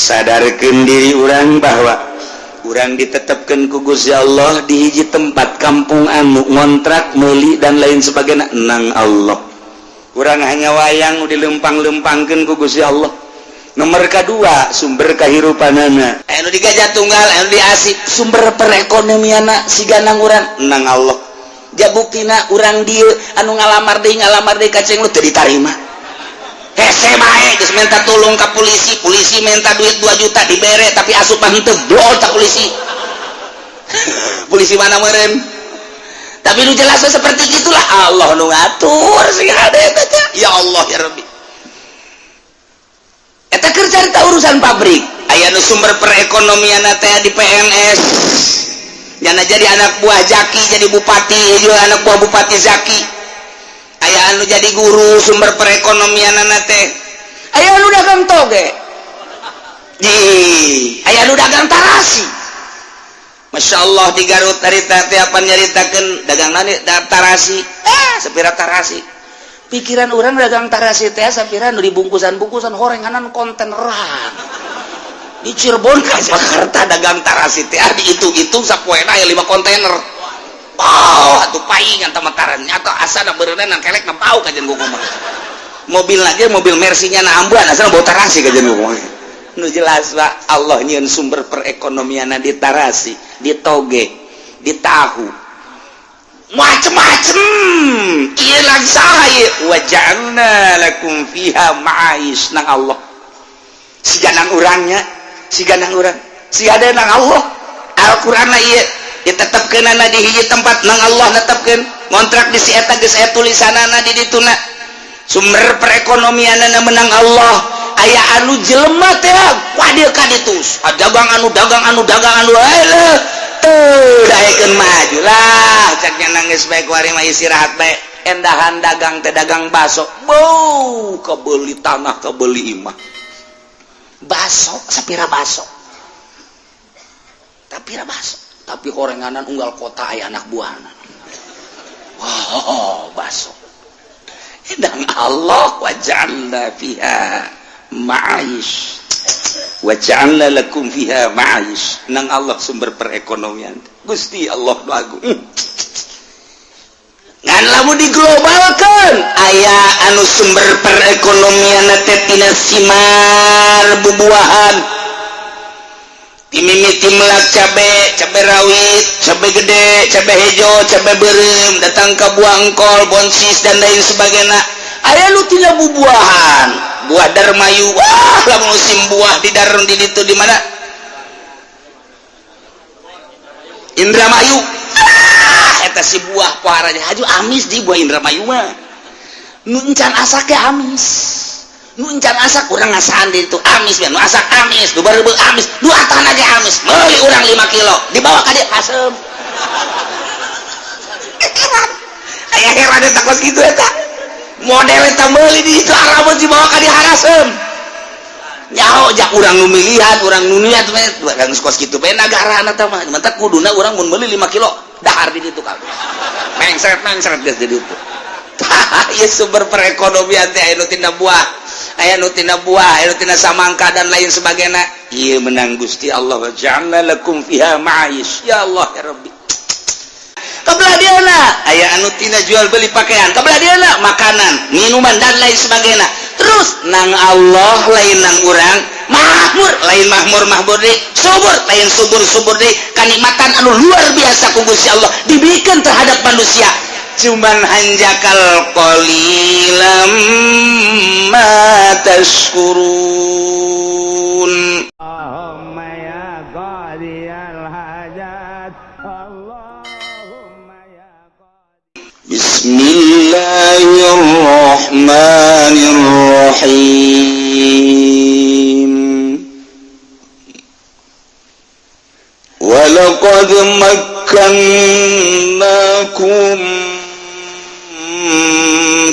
sadarkan diri orang bahwa orang ditetapkan ku Gusti Allah di hiji tempat kampung anu ngontrak meuli dan lain sebagainya nang Allah. Orang hanya wayang dilempang-lempangkeun ku Gusti Allah. Nomor kedua sumber kahirupanana anu di Gajah Tunggal anu di Asip sumber perekonomiana siga nang urang nang Allah. Ja buktina urang dieu anu ngalamar deui ka ceng lu teu ditarima. Hese bae geus minta tulung ka polisi minta duit 2 juta dibere tapi asup mah henteu blol ta polisi. Polisi mana meureun? Tapi nu jelas seperti gitulah Allah nu ngatur sing hade teh. Ya Allah ya Rabbi. Eta keur carita urusan pabrik. Aya nu sumber perekonomianna teh di PNS. Yana jadi anak buah Zaki jadi bupati, juga anak buah bupati Zaki. Aya anu jadi guru sumber perekonomianna teh. Aya anu dagang toge. Aya anu dagang tarasi. Masya Allah di Garut harita teh apa nyaritakeun dagang nani tarasi. Sepira tarasi. Pikiran orang dagang tarasi teh sapira nu dibungkusan-bungkusan horenganan konteneran. Di Cirebon ka Jakarta dagang tarasi teh dihitung-hitung sapoena aya 5 kontainer. Atuh paingan tamataran nyata asana beureunan kelek na bau kajen gua mah. Mobil aja mobil Mercy-nya na ambuan asana bau tarasi kajen gua mah. Nu jelas Pak Allah nyieun sumber perekonomianna di tarasi, di toge, di tahu. Macem-macem ieu lagi saha ieu wa ja'alna lakum fiha ma'ais nang Allah. Siga nang urangnya, siga nang urang, siga ada nang Allah. Al-Qur'an ieu ditetepkeunana di hiji tempat nang Allah netepkeun ngontrak di si eta geus aya tulisanana di dituna. Sumber perekonomianna menang Allah. Aya anu jelema teh wadieu ka ditu. Dagang anu daekeun maju lah caknya nangis bae kuari mah istirahat bae endahan dagang teh dagang baso bau kebeuli tanah kebeuli imah baso sapira baso tapi horenganan unggal kota aya anak buahna baso edang Allah waja'alna fiha ma'aish wa ja'alna lakum fiha ma'aish nang Allah sumber perekonomian Gusti Allah bagus ngan lamun diglobalkeun aya anu sumber perekonomian teh tina simar bubuahan timimiti melak cabe rawit cabe gede cabe hejo cabe beureum datang ka buah engkol bonsis dan lain sebagainya aya nu tina bubuahan buah darmayu wah lamun musim buah di daron di ditu di mana Indramayu eta si buah poharanya haju amis di buah Indramayu mah nu encan asak ge amis nu encan asak urang ngasaan di ditu amis nu asak amis nu bareubeu amis nu atana ge amis meuli urang 5 kilo dibawa ka dieu asem aya heran eta kos kitu eta model eta meuli di itu arabeun dibawa ka diharasem nyaho jak urang nu milihan urang nu niat urang kos kitu bae nagarana teh mah mantap kuduna urang mun meuli 5 kilo dahar di ditu kabeh mengseret geus di ditu ieu sumber perekonomian teh aya nu tina buah aya nu tina samangka dan lain sebagainya ieu menang Gusti Allah wa ja'alna lakum fiha ma'aish ya Allah ya Rabbi kabelah diana aya anu tina jual beli pakaian kabelah diana makanan minuman dan lain sebagainya terus nang Allah lain nang urang makmur lain mahmur deui subur lain subur deui kanikmatan anu luar biasa ku Gusti Allah dibikeun terhadap manusia cuman hanjakal qalilam ma tashkurun Allahumma ya qadiyal hajat Allahumma ya Bismillahirrahmanirrahim walaqad makkannakum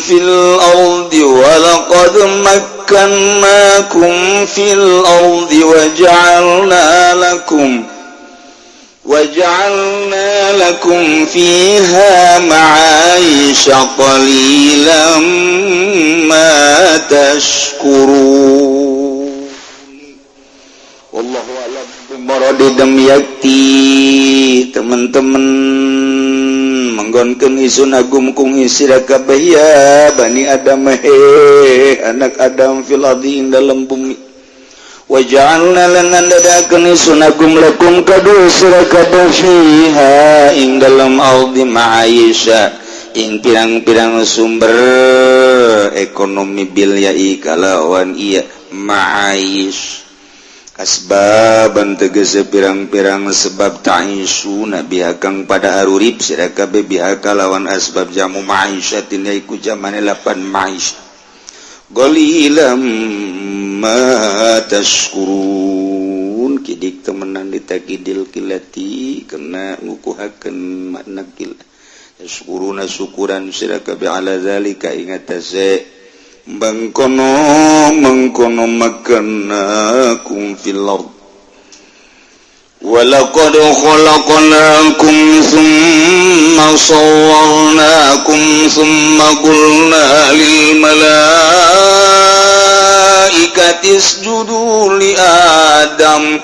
fil ardi walaqad makkannakum fil ardi وجعلنا لكم فيها معايش قليلا ما تشكرون wallahu a'lam bimorodi damyakti teman-teman manggonkeun isun agum kung isira kabeh ya bani adam anak adam fil ardi ing dalam bumi wa ja'alna lan dadakeun isun agum lakum kadu sira kabeh fiha ing dalam ardi ma'aisha ing pirang-pirang sumber ekonomi bilyai kalawan iya ma'aish asbaban tegese pirang-pirang sebab ta'isuna biha kang pada arurip sira kabeh biha kalawan asbab jamu ma'isyatin yaiku jamane lapan ma'ish qalilam ma tashkurun kidik temenan ditakidil kilati kena ngukuhakeun makna kil yashkuruna syukuran sira kabeh ala zalika ingatase mengkono makanakum fil ard walaqad khalaqnakum thumma sawwarnakum thumma qulna lil malaikati isjudu li adam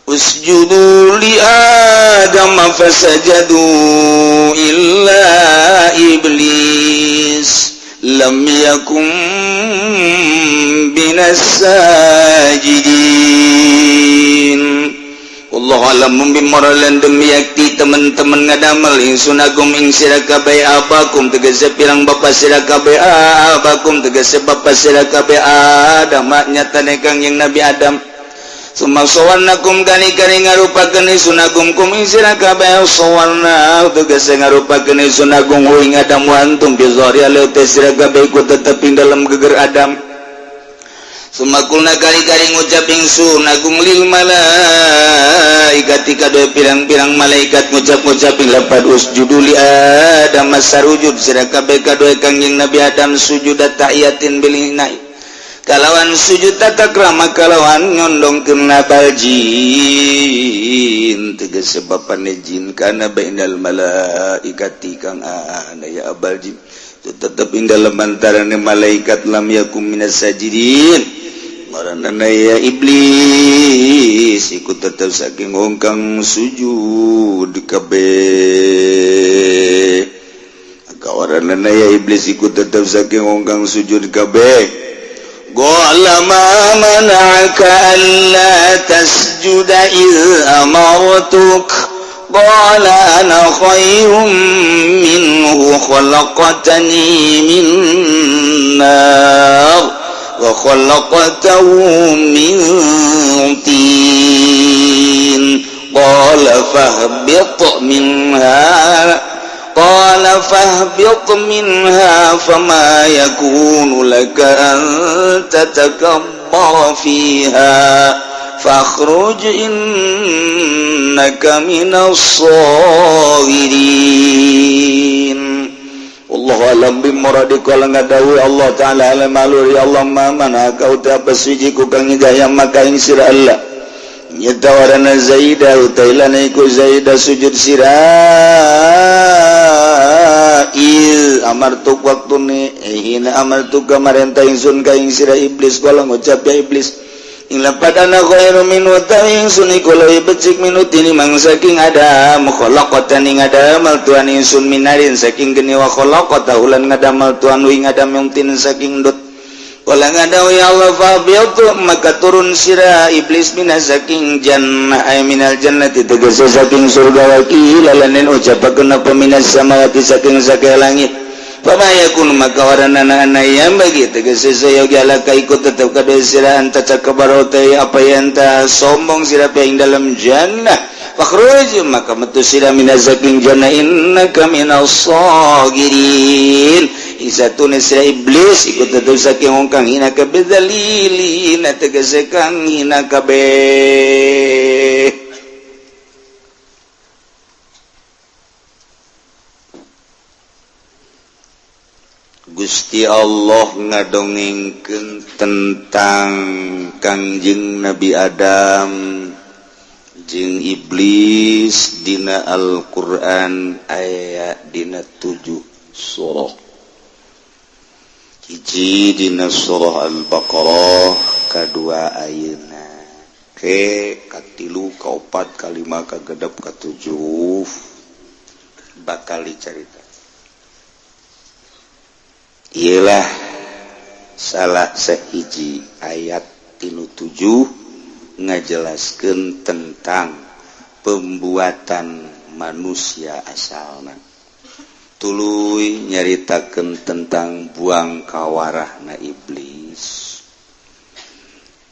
usjudu li adam fasajadu illa iblis lam yakum binas sajidin. Allah alam bimaralan demi yakti teman-teman ngadamal ingsun agum ing sira kabeh abakum tegese pirang bapa sira kabeh abakum tegese bapa sira kabeh Adam nyatane kang yang Nabi Adam sumasawannakum kani-kani ngarupakeun sunagum kum isira kabeh sawanna tegese ngarupakeun sunagum ing Adam wa antum bi zahri alaute sira kabeh ku tetep ing dalam geger Adam sumakulna kani-kani ngucap ingsun agum lil malaikati kadue pirang-pirang malaikat ngucap-ngucap ing lapad usjudu li Adam masarujud sira kabeh kadue kang Nabi Adam sujud tahiyatin bilinai kalawan sujud tata krama kalawan nyondong kena baljin tegese bapane jin kana bainal malaikati kang ana ya baljin tetep ing dalem antarane malaikat lam yakum minas sajidin maranana ya iblis iku tetep saking wong kang sujud kabeh kawaranana ya iblis iku tetep saking wong kang sujud kabeh qala ma mana'aka alla tasjuda iz amartuk qala ana khairum minhu khalaqtani min nar wa khalaqtahu min tin qala fahbit minha قال فاهبط منها فما يكون لك أن تتكبر فيها فاخرج إنك من الصاغرين Allah alam bimuradi kala ngadawi Allah ta'ala alam aluri Allah mana kau apa suji ku kang hidayah maka ing sira Allah nyatawarana Zaidah utailana iku Zaidah sujud amartuk waktune hina amartuk kamarenta ingsun ka ing sira iblis kala ngucap ya iblis ing lapad ana khairu min wa ta'ingsun iku leuwih becik minut ini mang saking Adam khalaqatan ing Adam tuan ingsun minarin saking geni wa khalaqata ulan ngadamal tuan ing Adam yang tin saking dot wala ngadaw ya Allah fabiatu maka turun sira iblis minas saking jannah ay minal jannati tegese saking surga wakil lanen ucapakeun apa minas samawati saking saking langit pamayakun maka waranana anayam bagi tegese sayogi alaka ikut tetap kada sira anta cakabarote apa yang ta sombong sira ing dalam jannah fakhruj maka metu sira minas saking jannah innaka minas sagirin isatune sira iblis ikut tetap saking wong kang hina kabeh dalili na tegese kang hina kabeh Gusti Allah ngadongengkeun tentang Kangjeng Nabi Adam jeung iblis dina Al-Qur'an ayat dina 7 surah hiji dina surah Al-Baqarah kadua ayeuna katilu kaopat kalima kagedep katujuh bakal dicarita ialah salah sahiji ayat tinu 7 ngajelaskeun tentang pembuatan manusia asalna tuluy nyaritakeun tentang buang kawarahna iblis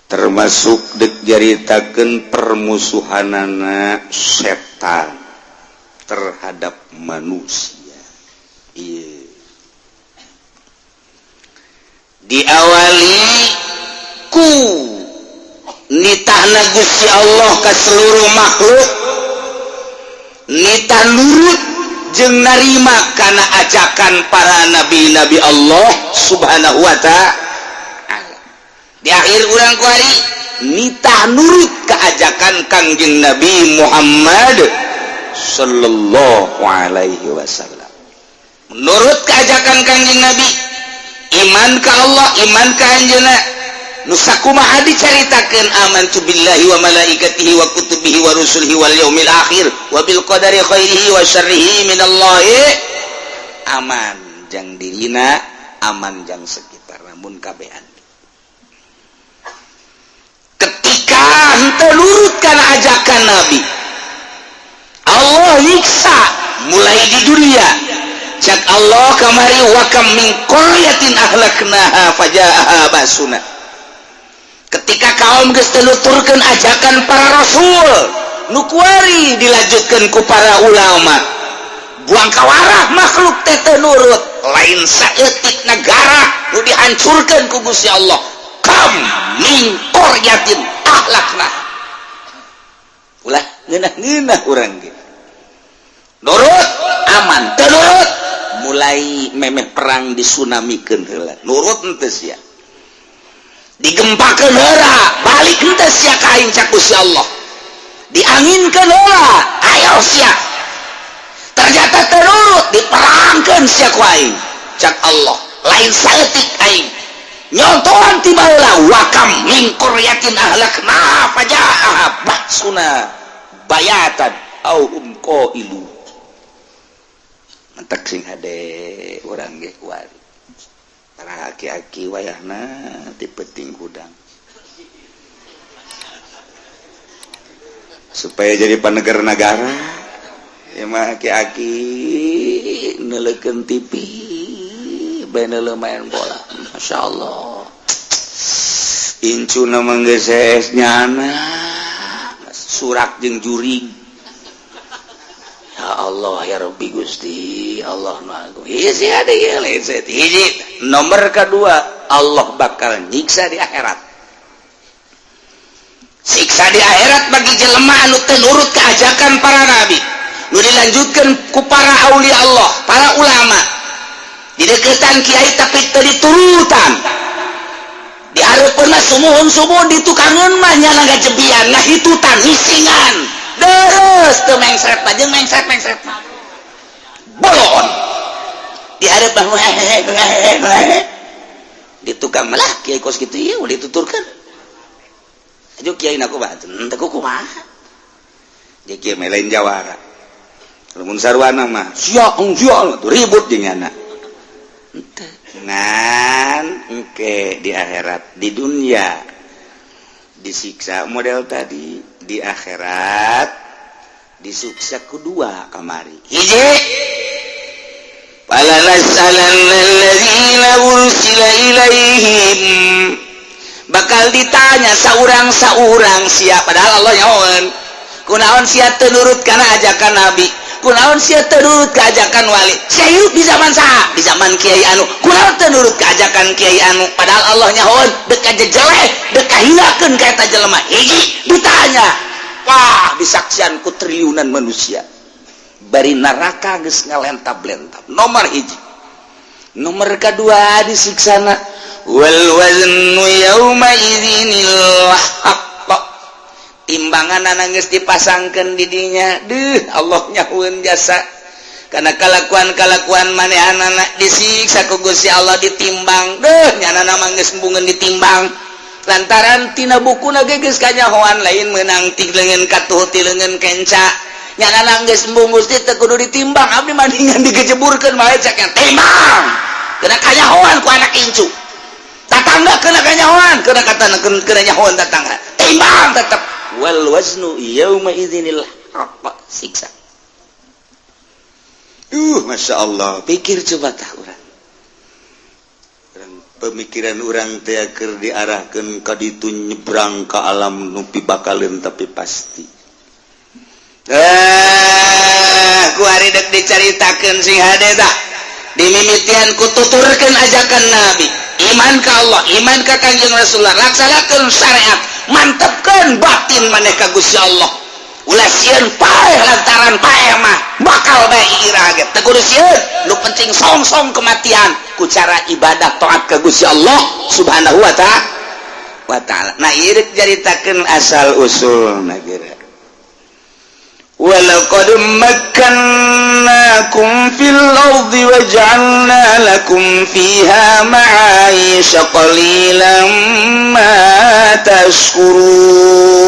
termasuk dek nyaritakeun permusuhanana setan terhadap manusia. Iya. Diawali ku nitahna Gusti Allah ka seluruh makhluk nitah nurut jeung narima kana ajakan para nabi-nabi Allah subhanahu wa ta'ala. Di akhir urang kuari nitah nurut ka ajakan Kangjeng Nabi Muhammad sallallahu alaihi wasallam. Menurut ka ajakan Kangjeng Nabi iman ka Allah iman ka anjeunna nu sakumaha dicaritakeun amantu billahi wa malaikatihi wa kutubihi wa rusulihi wal yaumil akhir wa bil qadari khairihi wa syarrihi minallahi aman jang dirina aman jang sekitar namun kabehan ketika henteu nurut kana ajakan Nabi Allah nyiksa mulai di dunia cak Allah kamari wa kam min qaryatin ahlaknaha fajaaha basuna ketika kaum geus teu nuturkeun ajakan para rasul nu kuari dilanjutkeun ku para ulama buang kawarah makhluk teh teu nurut lain saeutik negara nu dihancurkeun ku Gusti Allah kam min qaryatin ahlaknaha ulah ngeunah-ngeunah urang ge nurut aman teu nurut mulai memeh perang disunamikeun heula nurut henteu sia digempakeun heula balik henteu sia ka aing cak Gusti Allah dianginkeun heula ayo sia ternyata teu nurut diperangkeun sia ku aing cak Allah lain saeutik aing nyontohan ti baheula wa kam min qaryatin ahlakna fajaa baksuna bayatan au qailu mentek sing hade urang ge kuari para aki-aki wayahna ti peuting hudang supaya jadi panegara-negara ya mah aki-aki neuleukeun TV bener main bola masyaallah incuna mah geus nyana surak jeung juring ya Allah ya Rabbi Gusti Allah Maha hiji ada ya hiji nomor kedua Allah bakal nyiksa di akhirat siksa di akhirat bagi jelema anu teu nurut ka ajakan para nabi nu dilanjutkeun ku para aulia Allah para ulama di deketan kiai tapi teu diturutan di hareupeunna sumuhun-sumuhun ditukangeun mah nya ngajebian ngahitutan misingan deres teu mengsret mah jeung mengsret bolon di hareup mah di tukang malah kiai kos kitu ieu dituturkeun ajo kiai na kumaha teu kumaha jadi kiai mah lain jawara lamun sarwana mah sia tuh ribut jeung nya henteu ngan engke di akhirat di dunia disiksa model tadi di akhirat disiksa kedua kamari hiji fala nas'alanna alladzina ursila ilaihim bakal ditanya saurang-saurang sia padahal Allah nyaon kunaon sia teu nurut kana ajakan nabi kunaon sia teu nurut ka ajakan wali sia hirup di zaman saha di zaman kiai anu kunaon teu nurut ka ajakan kiai anu padahal Allah nyaon deuk kajejeleh deuk kahilakeun ka eta jelema hiji ditanya wah disaksian ku triliunan manusia bari neraka geus ngalentab-lentab nomor hiji nomor kedua disiksana wal waznu yauma idzinil haqq timbangan geus dipasangkeun di dinya deuh Allah nyahueun jasa karena kalakuan-kalakuan manehanana disiksa ku Gusti Allah ditimbang deuh nyanana mah geus mbungeun ditimbang lantaran tina bukuna geus kanyahoan lain meunang ti leungeun katuh ti leungeun kenca nyana nanggeus embung Gusti teu kudu ditimbang abdi mandingan digejeburkeun bae cak timbang kena kanyahoan ku anak incu tatangga kena kanyahoan kena katana kena nyahoan tatangga timbang tetep wal waznu yauma idzinil haqq siksa. Masya Allah pikir coba tah urang pemikiran urang teh keur diarahkeun ka ditu nyebrang ka alam nu pibakaleun tapi pasti. Ku ari dek dicaritakeun sing hade tah dimimitian ku tuturkeun ajakan Nabi iman ka Allah iman ka Kanjeng Rasulullah laksanakeun syariat mantepkeun batin maneh ka Gusti Allah ulah sieun paeh lantaran paeh mah bakal bae ira ge teu kudu sieun nu penting song-song kematian ku cara ibadah taat ka Gusti Allah Subhanahu wa taala. Nah ieu jaritakeun asal usulna geura walaqad makkannakum fil ardi wa ja'alna lakum fiha ma'aisha qalilan ma tashkurun.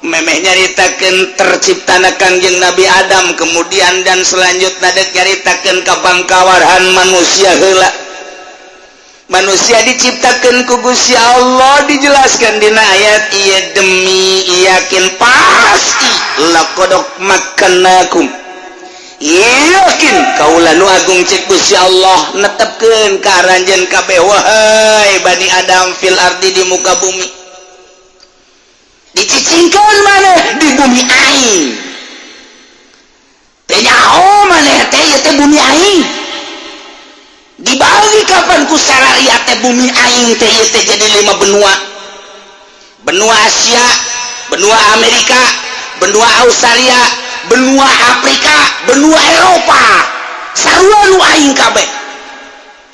Memeh nyaritakeun terciptana Kangjeng Nabi Adam kemudian dan selanjutnya dek nyaritakeun kabangkawarhan manusia heula. Manusia diciptakeun ku Gusti Allah dijelaskan dina ayat ieu demi yakin pasti laqad makkannakum yakin kaula nu agung cek Gusti Allah netepkeun ka aranjeun kabeh wahai Bani Adam fil ardi di muka bumi dicicingkeun maneh di bumi aing teh nyaho maneh teh ieu teh bumi aing dibagi kapan ku sarariat teh bumi aing teh ieu teh jadi 5 benua Asia benua Amerika benua Australia benua Afrika benua Eropa sarua nu aing kabeh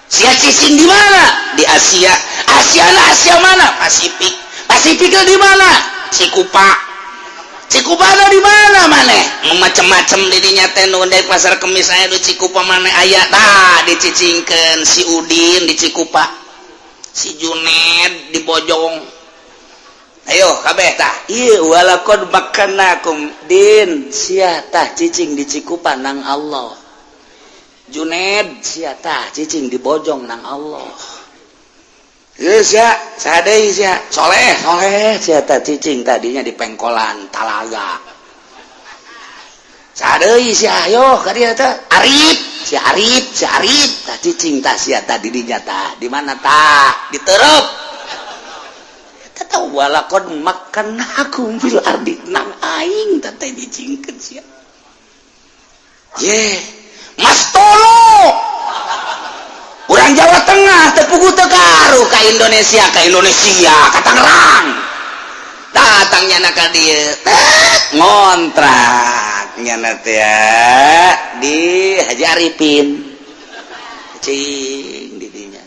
sia cicing di mana di Asia Asia mana Pasifik di mana Cikupana di mana maneh macem-macem didinya teh nu dari pasar Kemis aya di Cikupa maneh aya tah dicicingkeun si Udin di Cikupa si Juned di Bojong ayo kabeh tah ieu walaqad makkannakum din sia tah cicing di Cikupa nang Allah Juned sia tah cicing di Bojong nang Allah sia sadei sia soleh sia tah cicing tadinya di Pengkolan Talaga sadei sia yo ka dieu teh Arif tah cicing tah sia tah didinya tah di mana tah di Terep eta tah walaqad makkannakum fil ardi nang aing tah teh dicingkeun sia ye Mas Tolo urang Jawa Tengah tepugu tegaruh ka Indonesia ka Tangerang datang nyana ka dieu ngontrak nyana teh di Haji Arifin cing di dinya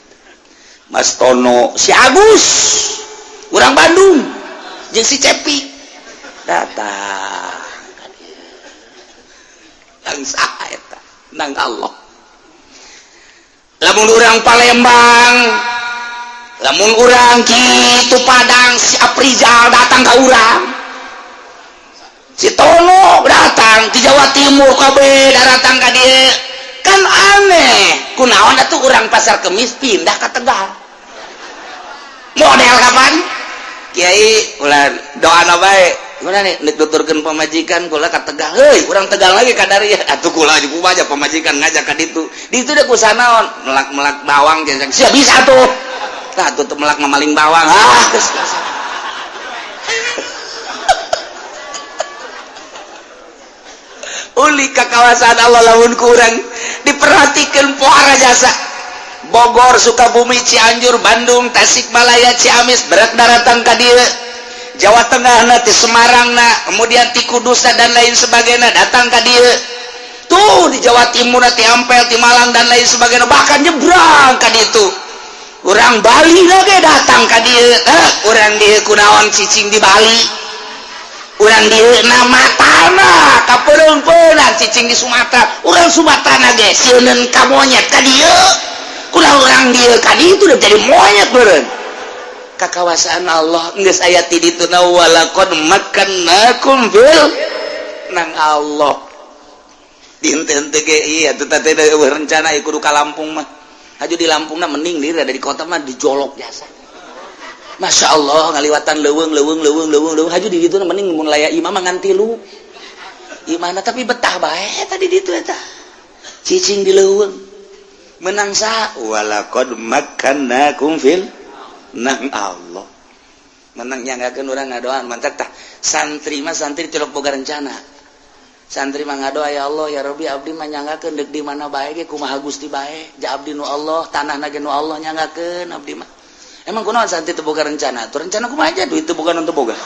Mas Tono si Agus urang Bandung jeung si Cepi datang ka dieu nang saha eta nang Allah lamun urang Palembang lamun urang kitu Padang si Aprizal datang ka urang si Tono datang di Jawa Timur kabeh datang ka dieu kan aneh kunaon atuh urang pasar Kemis pindah ka Tegal model kapan Kiai ulah doana bae gimana nih nek tuturkeun pamajikan kula ka Tegal heuy urang Tegal lagi kadari atuh kula juga aja pamajikan ngajak ka ditu ditu deh kusanaon melak bawang jeung sia bisa tuh tah tuh melak mamaling bawang geus uli ka kawasan Allah lamun ku urang diperhatikeun pohara jasa Bogor Sukabumi Cianjur Bandung Tasikmalaya Ciamis berak datang ka dieu Jawa Tengah na, di Semarang na, kemudian di Kudus dan lain sebagainya datang ke dia tuh di Jawa Timur na, di Ampel, di Malang dan lain sebagainya bahkan nyebrang ke itu orang Bali lagi datang ke dia orang dia kunaon cicing di Bali orang dia nama tanah kaperempenan cicing di Sumatera orang Sumatera nage sieuneun ka monyet ka dia kulang orang dia kadi itu udah jadi monyet beren kakawasaan Allah geus aya ti dituna walaqad makkannakum fil nang Allah dinten teh ge iya teh teh rencana kudu ka Lampung mah aju di Lampungna mending diri ada di kota mah dijolok biasa Masya Allah ngaliwatan leuweung haju di ditu mending mun laya imam ngan tilu imana tapi betah bae tadi ditu eta cicing di leuweung menang sa walaqad makkannakum fil nang Allah menang nyanggakeun urang ngadoan mantap tah santri mah santri tilok boga rencana santri mah ngadoa ya Allah ya Rabbi abdi mah nyanggakeun deuk di mana bae ge kumaha Gusti bae ja abdi nu Allah tanahna ge nu Allah nyanggakeun abdi mah emang kunaon santri teu boga rencana tuh rencana kumaha aja duit teu boga nu teu boga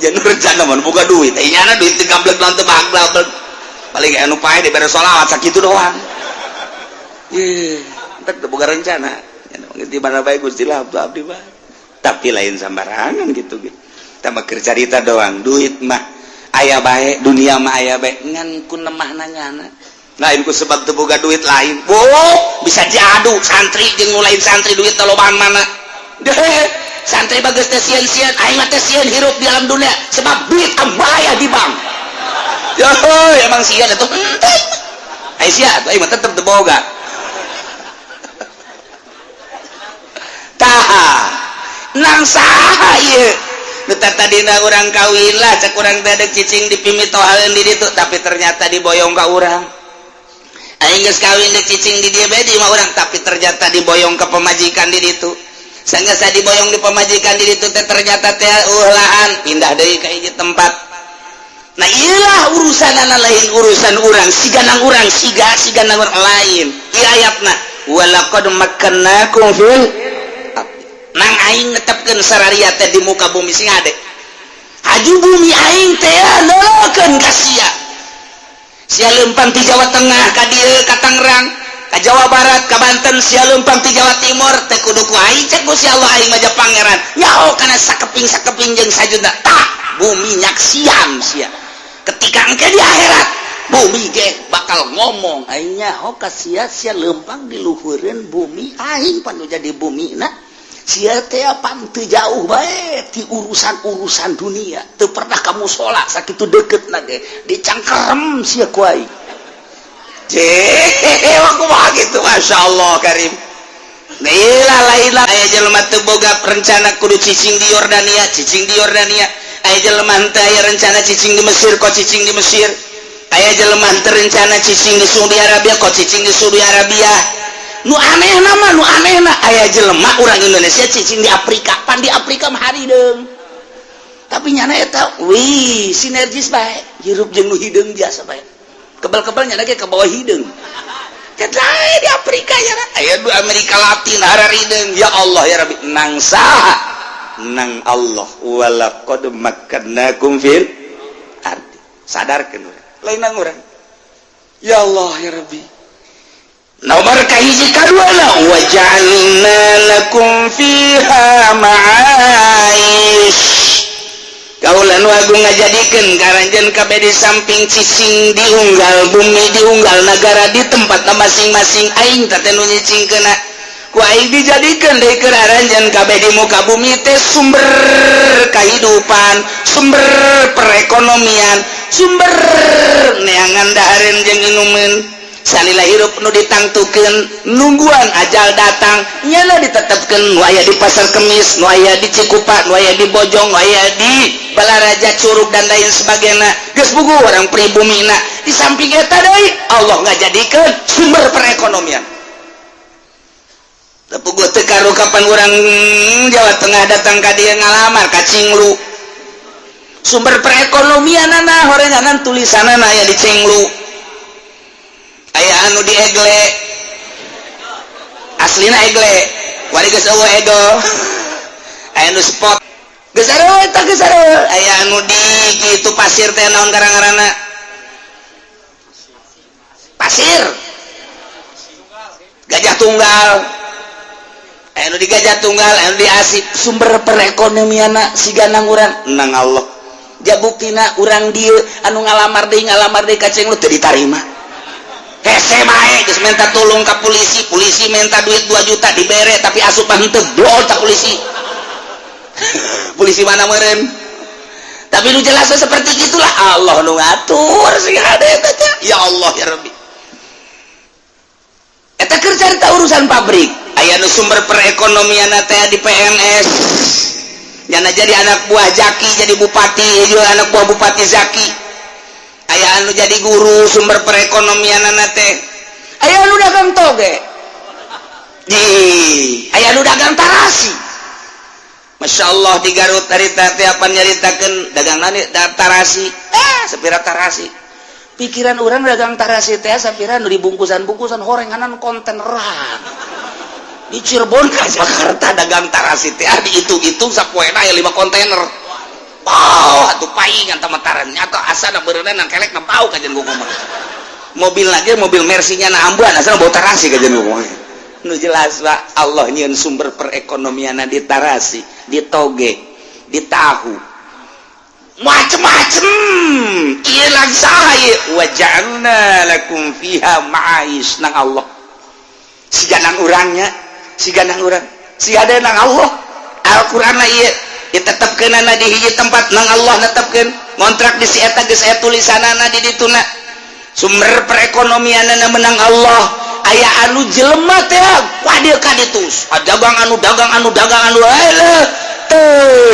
jangan rencana mah boga duit aya nyana duit teu gablek lan teu baglabel paling anu pae dibere sholawat sakitu doang entek teu boga rencana di mana bae Gusti lah abdi mah tapi lain sambarangan gitu tambah cerita doang duit mah aya bae dunia mah aya bae ngan ku nemahna nyana lain ku sebab teu boga duit lain bisa diadu santri jeung nu lain santri duit teh lobaan mana santri bageus teh sieun-sieun aing mah teh sieun hirup di alam dunia sebab duit aya di bank emang sieun atuh ai sia aing mah tetep teu boga tah nang saha ieu nu tadina urang kawin lah cek urang teh deuk cicing dipimitohaeun di ditu tapi ternyata diboyong ka urang aing geus kawin deuk cicing di dieu bae di mah urang tapi ternyata diboyong ke pemajikan di ditu sanggeus diboyong di pemajikan di ditu teh ternyata teh ulaan pindah deui ka hiji tempat nah iyalah urusanana lain urusan urang siganang urang siganang urang lain ieu ayatna walaqad makkannakum fil nang aing netepkeun sararia teh di muka bumi sing ade haju bumi aing teh neukeun ka sia leumpang ti Jawa Tengah ka dieu ka Tangerang ka Jawa Barat ka Banten sia leumpang ti Jawa Timur teh kudu ku aing cek Gusti Allah aing mah pangeran nyaho kana sakeping jeung sajuna tah bumi nyaksian sia ketika engke di akhirat bumi ge bakal ngomong aing nyaho ka sia leumpang di luhureun bumi aing panu jadi bumi na sia teh panteu jauh bae ti urusan dunia teu pernah kamu sholat sakitu deuketna ge dicangkerem sia ku aing kumaha kitu masyaallah karim lain aya jelema teu boga rencana kudu cicing di Yordania aya jelema teu aya rencana cicing di Mesir kok cicing di Mesir aya jelema teu rencana cicing di Saudi Arabia kok cicing di Saudi Arabia nu anehna aya jelema urang Indonesia cicing di Afrika pan di Afrika mah harideung tapi nyana eta sinergis bae hirup jeung nu hideung biasa bae kebal-kebal nyana ge ka bawah hideung kadai di Afrika ya aya di Amerika Latin harideung ya Allah ya Rabbi nang saha nang Allah walaqad makkannakum fil ardi sadarkeun lain nang urang ya Allah ya Rabbi nomor kahiji kaduana waja'alna lakum fiha ma'aish kaulan wagung ngajadikeun karanjeun kabeh di samping cicing diunggal bumi diunggal negara di tempat masing-masing aing teh nu nyicingkeunna ku aing dijadikeun deui keur aranjeun kabeh di muka bumi teh sumber kehidupan sumber perekonomian sumber neangan dahareun jeung inumeun salila hirup nu ditangtukeun nungguan ajal datang nyana ditetepkeun nu aya di pasar Kemis nu aya di Cikupa nu aya di Bojong nu aya di Balaraja Curug dan lain sebagainya geus bugu orang pribumina di samping eta deui Allah ngajadikeun sumber perekonomian teu puguh teu karu kapan urang Jawa Tengah datang ka dieu ngalamar ka Cinglu sumber perekonomianana horenganan tulisanana aya di Cinglu aya anu di Egle aslina Egle wari geus eueuh Ego aya nu spot geus sareueut aya anu di kitu pasir teh naon garang-garangna pasir Gajah Tunggal anu di Gajah Tunggal anu di Asip sumber perekonomianna siganang urang nang Allah jabuktina urang dieu anu ngalamar deui ka Cenglu teu ditarima hese bae geus minta tolong ke polisi, polisi minta duit 2 juta dibere tapi asup mah henteu blol tak polisi. Polisi mana meureun? Tapi nu jelas seperti gitulah Allah nu ngatur sing ada eta teh. Ya Allah ya Rabbi. Eta keur carita urusan pabrik. Aya nu sumber perekonomianna teh di PNS. Yana jadi anak buah Zaki jadi bupati, juga anak buah bupati Zaki. Aya anu jadi guru sumber perekonomianna teh. Aya anu dagang toge. Aya anu dagang tarasi. Masya Allah di Garut harita teh apa nyaritakeun dagang nani tarasi. Sapira tarasi. Pikiran orang dagang tarasi teh sapira nu dibungkusan-bungkusan horenganan konteneran. Di Cirebon ka Jakarta dagang tarasi teh dihitung-hitung sapoena aya 5 kontainer. Atuh paingan tamataran nyata asana beureunan nang kelek ngepau ka jeung gugum. Mobil lagi mobil Mercy-nya na ambuan asana bau tarasi ka jeung gugum. Nu jelas Pak Allah nyieun sumber perekonomianna di tarasi, di toge, di tahu. Macem-macem. Ieu lang saha ieu wa ja'alna lakum fiha ma'ais nang Allah. Siga nang urangnya, siga nang urang. Siga ada nang Allah. Al-Qur'an ieu ditetepkeunana di hiji tempat nang Allah netepkeun. Ngontrak di si eta geus aya tulisanana di dituna. Sumber perekonomianna menang Allah. Aya anu jelema teh wadieu ka ditu dagang anu teu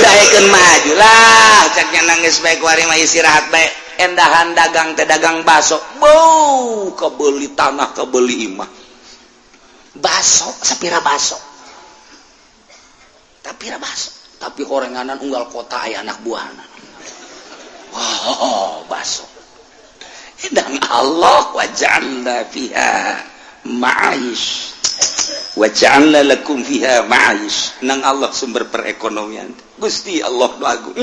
daekeun maju lah caknya nangis bae kuari mah istirahat bae endahan dagang teh dagang baso bau kebeuli tanah kebeuli imah baso sapira baso tapi horenganan unggal kota aya anak buahna baso endang Allah wa ja'alna fiha ma'aish wa ja'alna lakum fiha ma'aish nang Allah sumber perekonomian Gusti Allah nu agung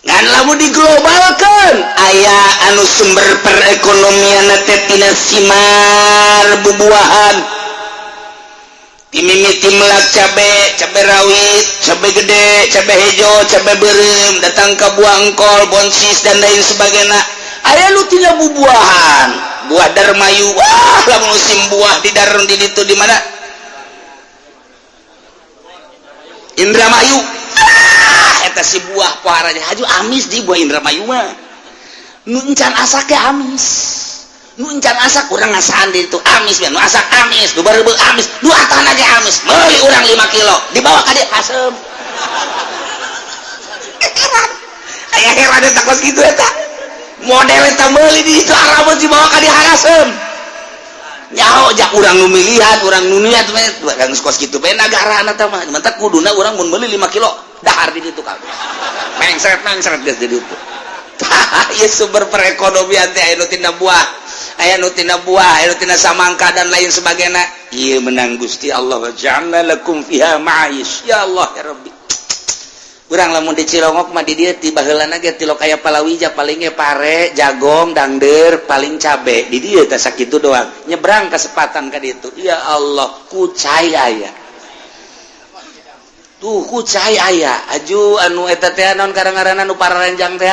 ngan lamun diglobalkeun aya anu sumber perekonomian teh tina simar bubuahan timimiti melak cabe rawit cabe gede cabe hejo cabe beureum datang ka buah engkol bonsis dan lain sebagainya aya nu tina bubuahan buah darmayu lamun musim buah di daron di ditu di mana Indramayu eta si buah poharanya haju amis di buah Indramayu mah nu encan asak ge amis nu encan asak urang ngasaan di ditu amis nu asak amis nu bareubeu amis nu atahna ge amis meuli urang 5 kilo dibawa ka dieu asem aya heran eta kos kitu eta model eta meuli di itu arabot dibawa ka diharasem nyaho jak urang nu milihan urang nu niat we kang kos kitu bae nagarana teh mah mantap kuduna urang mun meuli 5 kilo dahar di ditu kabeh mengseret geus di ditu ieu sumber perekonomian teh aya nu tina buah aya nu tina samangka dan lain sebagainya ieu menang Gusti Allah wa ja'alna lakum fiha ma'aish ya Allah ya Rabbi urang lamun di Cilongok mah di dieu ti baheulana ge ti lokaya palawija paling ge pare, jagong, dangdeur, paling cabe. Di dieu teh sakitu doang. Nyebrang ka sepatan ka ditu. Ya Allah, kucai aya. Tuh kucai aya. Aju anu eta teh naon karangaranna nu pararenjang teh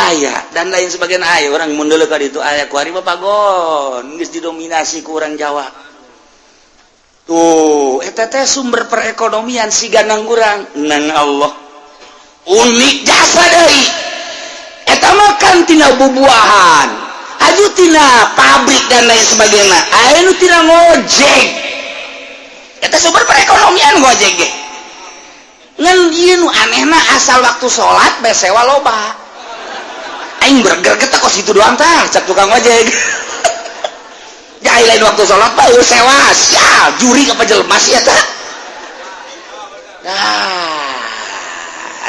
aya dan lain sebagainya aya. Urang mun deuleu ka ditu aya ku ari mah pagon geus didominasi ku urang Jawa. Tuh, eta teh sumber perekonomian siga nang urang nang Allah. Unik jasa deui. Eta mah kan tina bubuahan, aju tina pabrik dan lain sebagainya. Aya nu tina ngojek. Eta sumber perekonomian ngojek ge. Ngan ieu nu anehna asal waktu salat bae sewa loba. Aing bergerget kos itu doang tah, cak tukang ngojek. Jai lain waktu sholat pak sewas ya juri apa jelema sih eta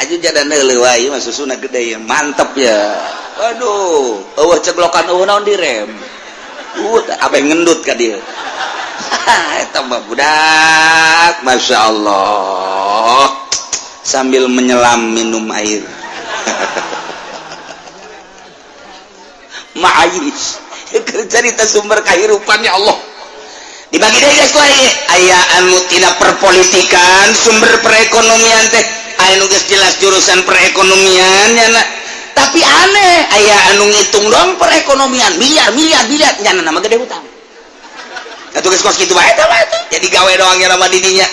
aju jadan heuleuh wae mah susuna gede mantep ya waduh eueuh ceglokan eueuh naon direm abe ngendut ka dieu eta mah budak masyaallah sambil menyelam minum air ma'ais cerita sumber kehidupan ya Allah dibagi deh guys aya anu tina perpolitikan sumber perekonomian teh aya nu geus jelas jurusan perekonomian nya tapi aneh aya anu ngitung dong perekonomian miliar nyana nama gede hutang tugas kos gitu bae jadi gawe doangnya nama didinya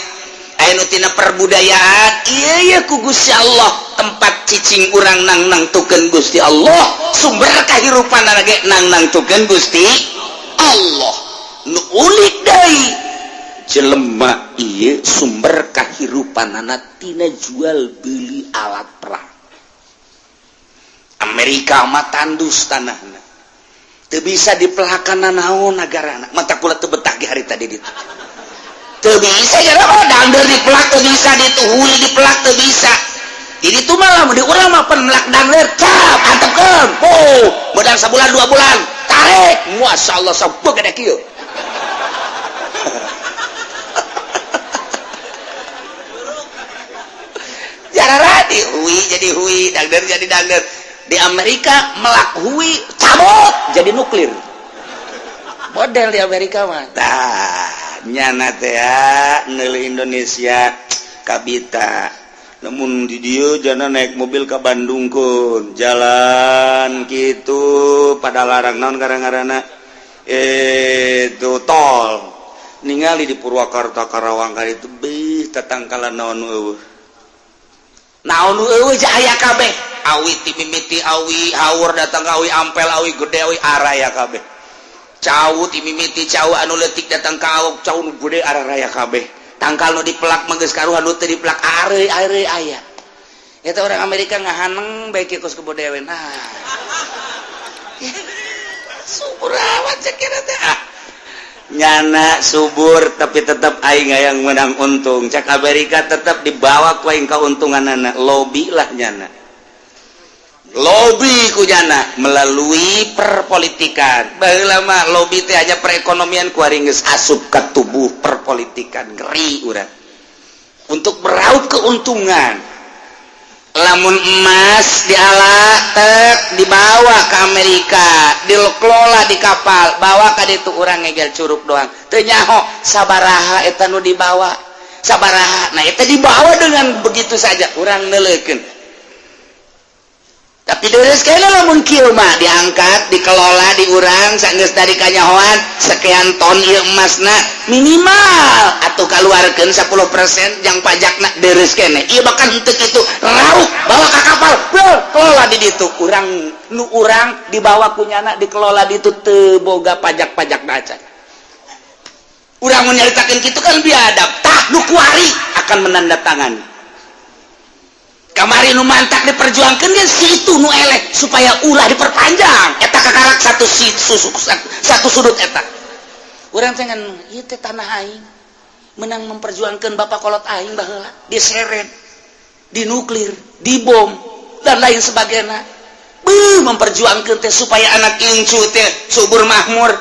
aya nu tina perbudayaan iya ku Gusti Allah tempat cicing urang nang-nangtukeun Gusti Allah sumber kahirupanna ge nang-nangtukeun Gusti Allah nu ulik deui jelema ieu sumber kahirupanana tina jual beli alat perang Amerika mah tandus tanahna teu bisa dipelakana naon nagarana mata kula teu betah ge hari tadi ditu teu bisa ya dangdeur dipelak teu bisa ditu huli dipelak teu bisa jadi itu malah di urang mah pen melak dangdeur cap antepkeun modal sabulan 2 bulan tarik masyaallah sabeu gede kieu jarara di hui jadi hui dangdeur jadi dangdeur di Amerika melak hui cabut jadi nuklir model di Amerika mah tah nyana teh neuli Indonesia kabita namun di dieu jana naik mobil ke Bandung kun jalan gitu pada larang naon garang-garana itu tol ningali di Purwakarta Karawang kali itu beuh tatangkalan naon eueuh aya kabeh awi timimiti awi haur datang awi ampel awi gede awi araya kabeh cau timimiti cau anu leutik datang ka awok cau nu gede araya kabeh tangkal nu dipelak mah geus karuhan nu teu dipelak are aya eta orang Amerika ngahaneng bae kieu kos kebodewen subur amat cek teh nyana subur tapi tetap aing yang menang untung cak Amerika tetap dibawa ku aing kauntunganana lobby lah nyana lobby ku nyana melalui perpolitikan baheula mah lobby teh hanya perekonomian ku ari geus asup ka tubuh perpolitikan ngeri urang untuk meraup keuntungan lamun emas diala dibawa ke Amerika dikelola di kapal bawa ka ditu urang ngegel curug doang teu nyaho sabaraha eta nu dibawa sabaraha nah eta dibawa dengan begitu saja urang neuleukeun tapi deres kayaknya lamun kieu mah diangkat dikelola diurang saenggeus dari kanyahoan sekian ton ieu emasna minimal atuh kaluarkeun 10% jang pajakna deres kene ieu bahkan henteu kitu rauk bawa ka kapal kelola di ditu urang nu urang dibawa ku nyana dikelola di ditu teu boga pajak-pajak acan urang mun nyaritakeun kitu kan biadab tah nu kuari akan menandatangani kamari nu mantak diperjuangkan kan si itu nu elek supaya ulah diperpanjang eta kakarak satu sudut eta urang teh ngan ieu teh tanah aing menang memperjuangkan bapak kolot aing baheula diseret dinuklir dibom dan lain sebagainya memperjuangkan teh supaya anak incu teh subur makmur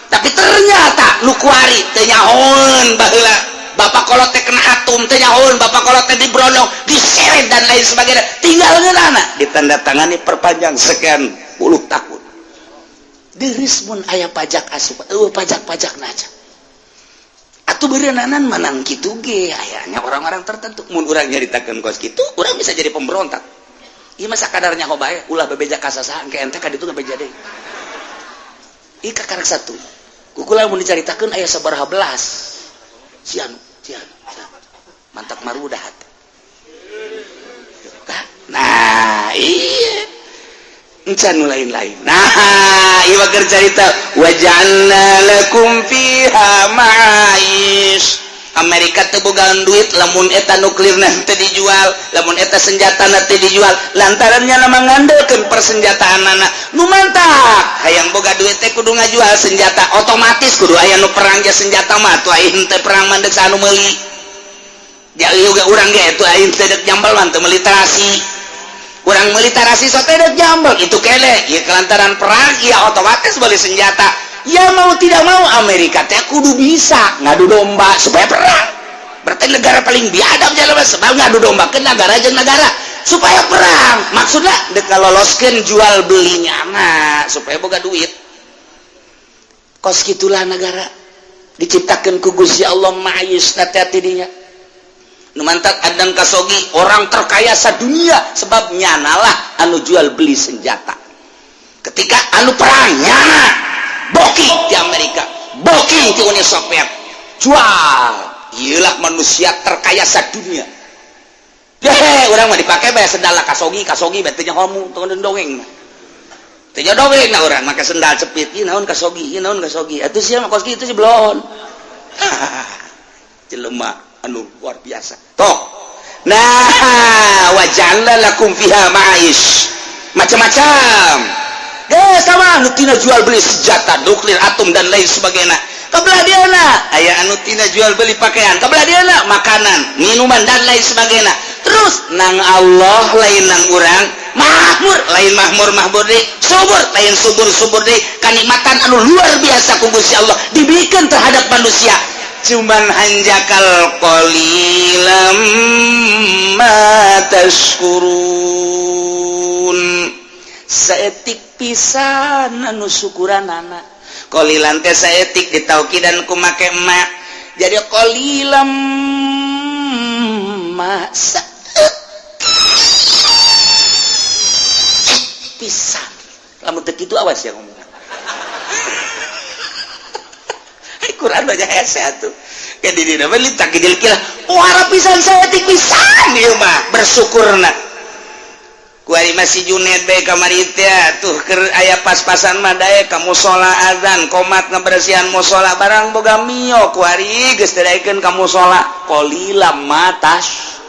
tapi ternyata nu kuari teh nyahoeun baheula bapak kolot teh kena atum teh nyahoeun bapak kolot teh dibrondong diseret dan lain sebagainya tinggal ngeunana ditandatangani perpanjang sekian puluh tahun deureus mun aya pajak asup pajak-pajak aja atuh beureunanan manang kitu ge ayanya orang-orang tertentu mun urang nyaritakeun kos kitu urang bisa jadi pemberontak ieu mah sakadarnya bae ulah bebeja ka sasaha engke ente ka ditu ngabeja deui ieu kakarek satu kukula mun dicaritakeun aya sabaraha belas Cian. Mantap marudah. Nah, iya. Encan lain-lain. Nah, ieu keur carita wa ja'alna lakum fiha ma'aish. Amerika teu bogaan duit lamun eta nuklirna teu dijual, lamun eta senjatana teu dijual, lantaran nya mangandeukeun persenjataanana. Nu mantap, hayang boga duit teh kudu ngajual senjata, otomatis kudu aya nu perang ge senjata mah atuh aing teh perang mandeg sanu meuli. Dia juga urang ge atuh aing teh deuk jambal mah teu meuli tarasi. Urang meuli tarasi so teh deuk jambal, itu kele, ieu kelantaran perang ieu otomatis beli senjata. Ya mau tidak mau Amerika teh kudu bisa ngadu domba supaya perang. Berarti negara paling biadab jalema sebab ngadu domba ke negara jeung negara supaya perang. Maksudna dek kaloloskeun jual belinya mah supaya boga duit. Kos kitulah negara diciptakeun ku Gusti Allah ma'ayis hati-hati dinya. nu mantap adan kasogi orang terkaya sadunia sebab nyanalah anu jual beli senjata ketika anu perang nyana booking di Amerika booking di Uni Soviet jual iyalah manusia terkaya sadunia orang mah dipakai bayar sendal kasogi betenya homu tong dongeng tanya dongeng nah orang pakai sendal cepit ieu naon kasogi atuh sia mah kasogi itu si belon jelema anu luar biasa toh nah wajalla lakum fiha ma'aish macam-macam sama anu tina jual beli senjata nuklir atom dan lain sebagainya kabelah diana aya anu tina jual beli pakaian kabelah diana makanan minuman dan lain sebagainya terus nang Allah lain nang urang makmur lain mahmur deui subur lain subur deui kanikmatan anu luar biasa ku Gusti Allah diberikan terhadap manusia cuman hanjakal qalilam ma tashkurun saeutik pisan anu syukuranana qalilan teh saeutik ditaukidan ku make ma jadi qalilam ma pisan lamun teu kitu awas ya ngomong Quran baca hese atuh kan di dina mah litak gidil kila wara pisan saeutik pisan ieu mah bersyukurna ku ari masih Junaid bae kamari teh tuh keur aya pas-pasan mah dae ka mushola azan qomat ngabersihan mushola barang boga mio ku ari geus daekeun ka mushola qalilam matas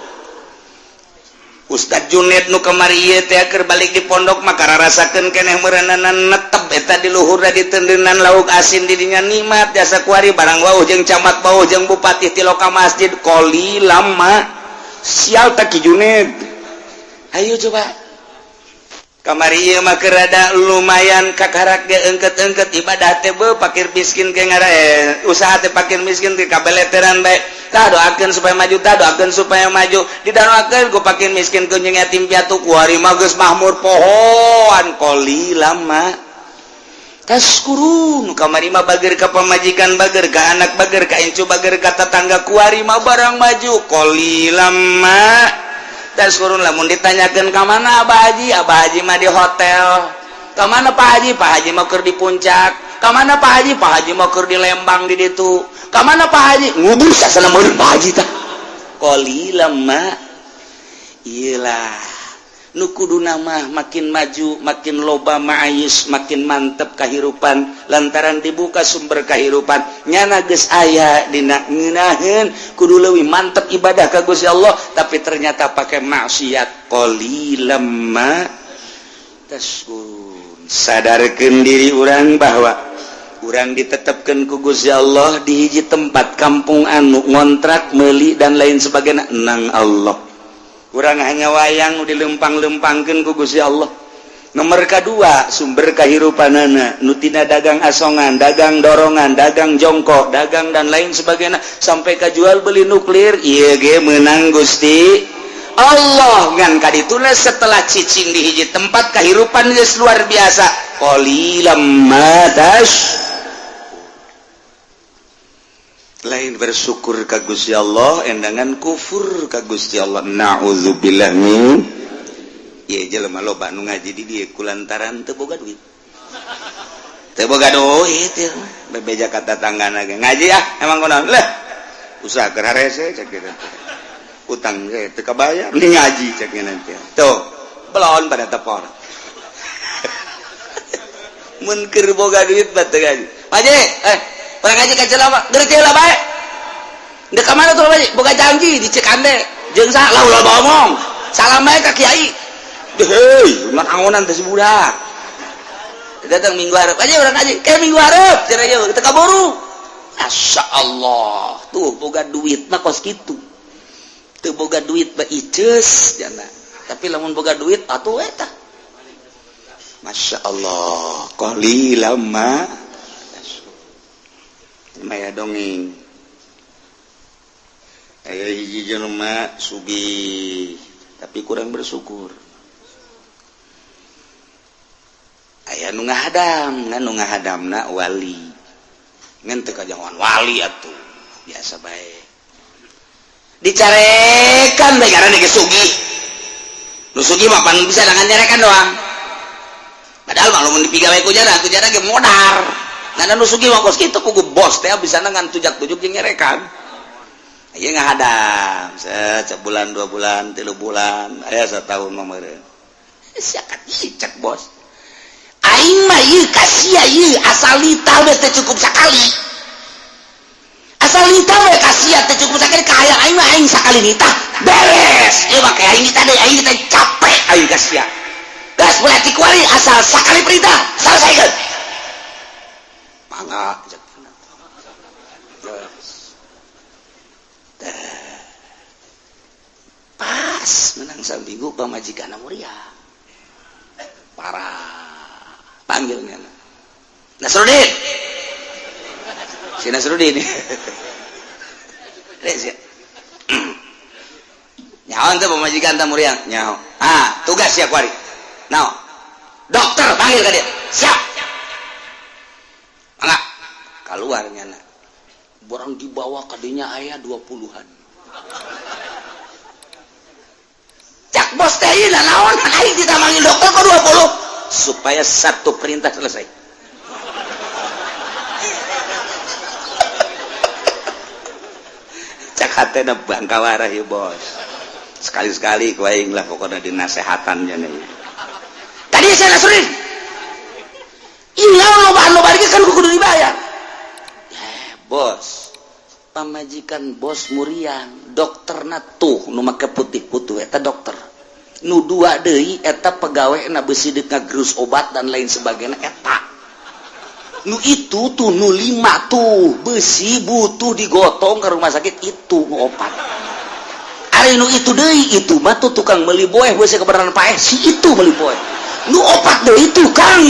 Ustaz Junaid nu kamari ieu teh keur balik di pondok mah kararasakeun keneh meureunana netep eta di luhurna ditendeunan lauk asin di dinya nikmat jasa kuari barang wauh jeung camat wauh jeung bupati ti loka masjid qalilam ma sial tak Junaid ayo coba kamari ieu mah keur rada lumayan kakarak ge eungkeut-eungkeut ibadah teh beuh fakir miskin ge ngara usaha teh fakir miskin teh kabeleteran bae tah doakeun supaya maju didanoakeun ku fakir miskin ku jeung yatim piatu ku ari mah geus mahmur pohon qalilam ma tashkurun kamari mah bager ka pamajikan bager ka anak bager ka incu bager ka tetangga ku ari mah barang maju qalilam ma tashkurun lamun ditanyakeun ka mana Abah Haji mah di hotel ka mana Pak Haji mah keur di puncak ka mana Pak Haji mah keur di Lembang di ditu ka mana Pak Haji ngubur sasana meureun Pak Haji tah qalilam ma iyalah nu kuduna mah makin maju makin loba ma'ayis makin mantep kahirupan lantaran dibuka sumber kahirupan nyana geus aya dina ngeunaheun kudu leuwih mantep ibadah ka Gusti Allah tapi ternyata pakai maksiat qalilam ma tashkurun sadarkeun diri urang bahwa urang ditetepkeun ku Gusti Allah di hiji tempat kampung anu ngontrak meuli dan lain sebagainya nang Allah urang hanya wayang dilempang-lempangkeun ku Gusti Allah. Nomor kedua sumber kahirupanana nu tina dagang asongan, dagang dorongan, dagang jongkok, dagang dan lain sebagainya sampai ka jual beli nuklir ieu ge meunang Gusti Allah ngan kadituna setelah cicing di hiji tempat kahirupan geus luar biasa qalilam ma lain bersyukur ka Gusti Allah endangan kufur ka Gusti Allah naudzubillah min ieu jelema loba nu ngaji di dieu kulantaran teu boga duit ya bebeja ka tatanggana ge ngaji emang kunaon leh usaha keur harese cek kitu utang ge teu kabayar mending ngaji cek nanti tuh belon pada tepor mun keur boga duit bae ngaji Haji orang ngaji ka jelema gerti heula bae dek ka mana tuh Haji boga janji di Cikande jeung sa lah ulah ngomong salam bae ka kiai heuy urang angonan teh budak datang minggu hareup Haji urang ngaji minggu hareup cenah ieu teu kaburu masyaallah tuh boga duit mah kos kitu teu boga duit mah iceus jana tapi lamun boga duit atuh eta masyaallah qalilam ma maya dongeng aya hiji jelema sugih tapi kurang bersyukur aya nu ngahadamna wali ngan teu kajangan wali atuh biasa bae dicarekan bae karena ge sugih nu sugih mah pan bisa dengan nyarekan doang padahal mah lamun dipigawe ku jara ge modar ngana nu sugih mah kos kitu ku bos teh bisa dengan tujak-tujuk jeung nyarekan ieu ngahadam sebulan 2 bulan 3 bulan aya satahun mah meureun siakat cicak bos aing mah ieu kasia ieu asal litah teh cukup sakali asal nitah we kasiat teh cukup sakit ka hayang aing mah aing sakali nitah beres ieu mah kayak aing nitah deui aing teh capek aing kasiat gas mulai tikuari asal sakali perintah selesaikeun mangga cek pas menang saminggu pamajikanna muria parah panggilnya Nasrudin si Nasrudin nyaon teh pemajikan teh muriang nyaho tugas ya kuari naon dokter panggil ka dia siap mangga keluar nyana borang dibawa ka dinya aya 20-an cak bos teh ieu naon aing ditamangil dokter ka 20 supaya satu perintah selesai hatena bangkawara ya bos sekali-sekali ku aing lah pokoknya dinasehatannya nih tadi saya Nasrudin ilau loba-loba kan kudu dibayar bos pamajikan bos muriang dokterna tuh nu make putih-putih eta dokter nu dua deui eta pegawena beusi deuk ngagerus obat dan lain sebagainya eta nu itu tuh nu 5 tuh besi butuh digotong ke rumah sakit itu nu opat ari nu itu deui itu mah tuh tukang meuli boeh beusi kebenaran paeh si itu meuli boeh nu opat deui tukang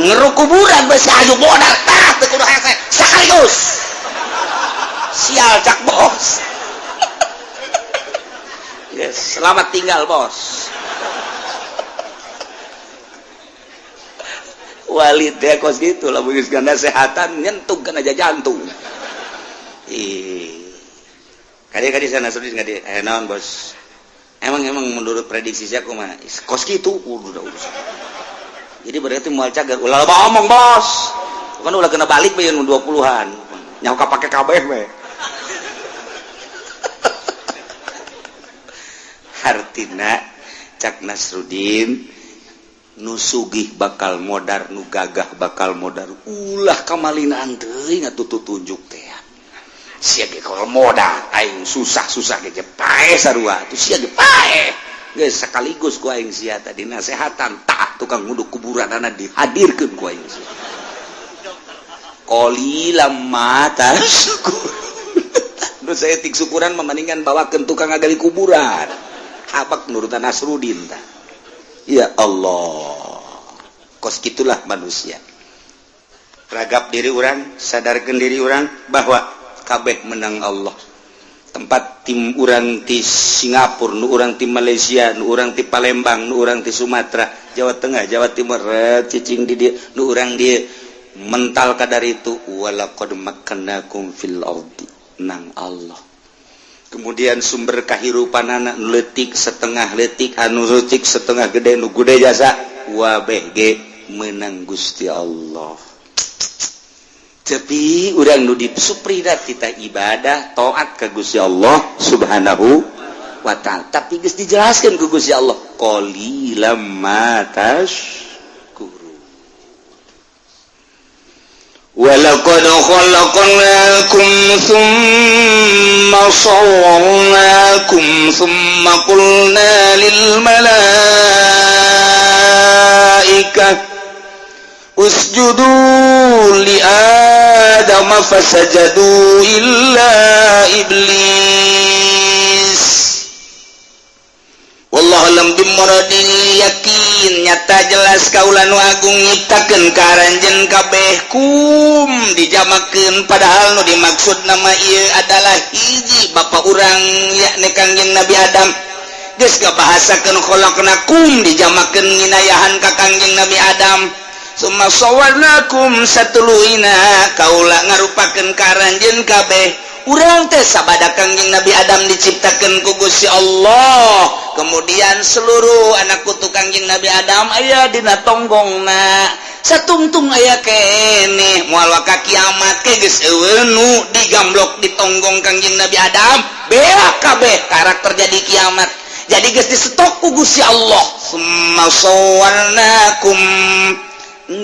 ngeru kuburan beusi aju modal tah teu kudu hese sekaligus sial cak bos yes selamat tinggal bos walid ya kos gitu lah begitu ganda sehatan nyentuh kan aja jantung kadi sana sudah kadi naon bos emang menurut prediksi saya mah kos gitu udah urusan jadi berarti moal cager ulah omong bos kan ulah kena balik bae 20-an nyaho kapake kabeh we artina cak Nasrudin nu sugih bakal modar nu gagah bakal modar ulah kamalinaan deui ngatutu tunjuk teh sia ge kalau modal aing susah-susah ge pae sarua tuh sia ge pae geus sekaligus ku aing sia tadi nasehatan tak tukang nguduk kuburanana dihadirkeun ku aing sia qoli lamma syukur nu saya tik syukuran mendingan bawakeun tukang agali kuburan habak nurutan Nasrudin tah ya Allah kos gitulah manusia ragap diri orang sadarkan diri orang bahwa kabeh menang Allah tempat tim orang di Singapura nu orang di Malaysia nu orang di Palembang nu orang di Sumatera Jawa Tengah Jawa Timur cicing di dia nu orang dia mental kadar itu walaqad makkannakum fil ardi nang Allah kemudian sumber kahirupan anak letik setengah letik anu letik setengah gede nu gede jasa wabeh ge menang Gusti Allah tapi urang nu disuprida kita ibadah taat ka Gusti Allah subhanahu wa ta'ala tapi geus dijelaskeun ku Gusti Allah qalilam ma walaqad khalaqnakum thumma sawwarnakum thumma qulna lil malaikati usjudu li adama fasajadu illa iblis wallahu lam bimuradin yakin nyata jelas kaula nu agung nyiptakeun karanjeun kabeh kum dijamakeun padahal nu dimaksud nama ieu adalah hiji bapa urang yakni Kangjeng Nabi Adam geus ngabahasakeun khalaqnakum dijamakeun nginayahan ka Kangjeng Nabi Adam summa sawarnakum satuluina kaula ngarupakeun karanjeun kabeh urang teh sabada Kangjeng Nabi Adam diciptakeun ku Gusti Allah, kemudian seluruh anak putu Kangjeng Nabi Adam aya dina tonggongna, satungtung aya keneh moal ka kiamat ke geus eueun nu digamblok di tonggong Kangjeng Nabi Adam beak kabeh karakter jadi kiamat. Jadi geus disetok ku Gusti Allah, summa sawwarnakum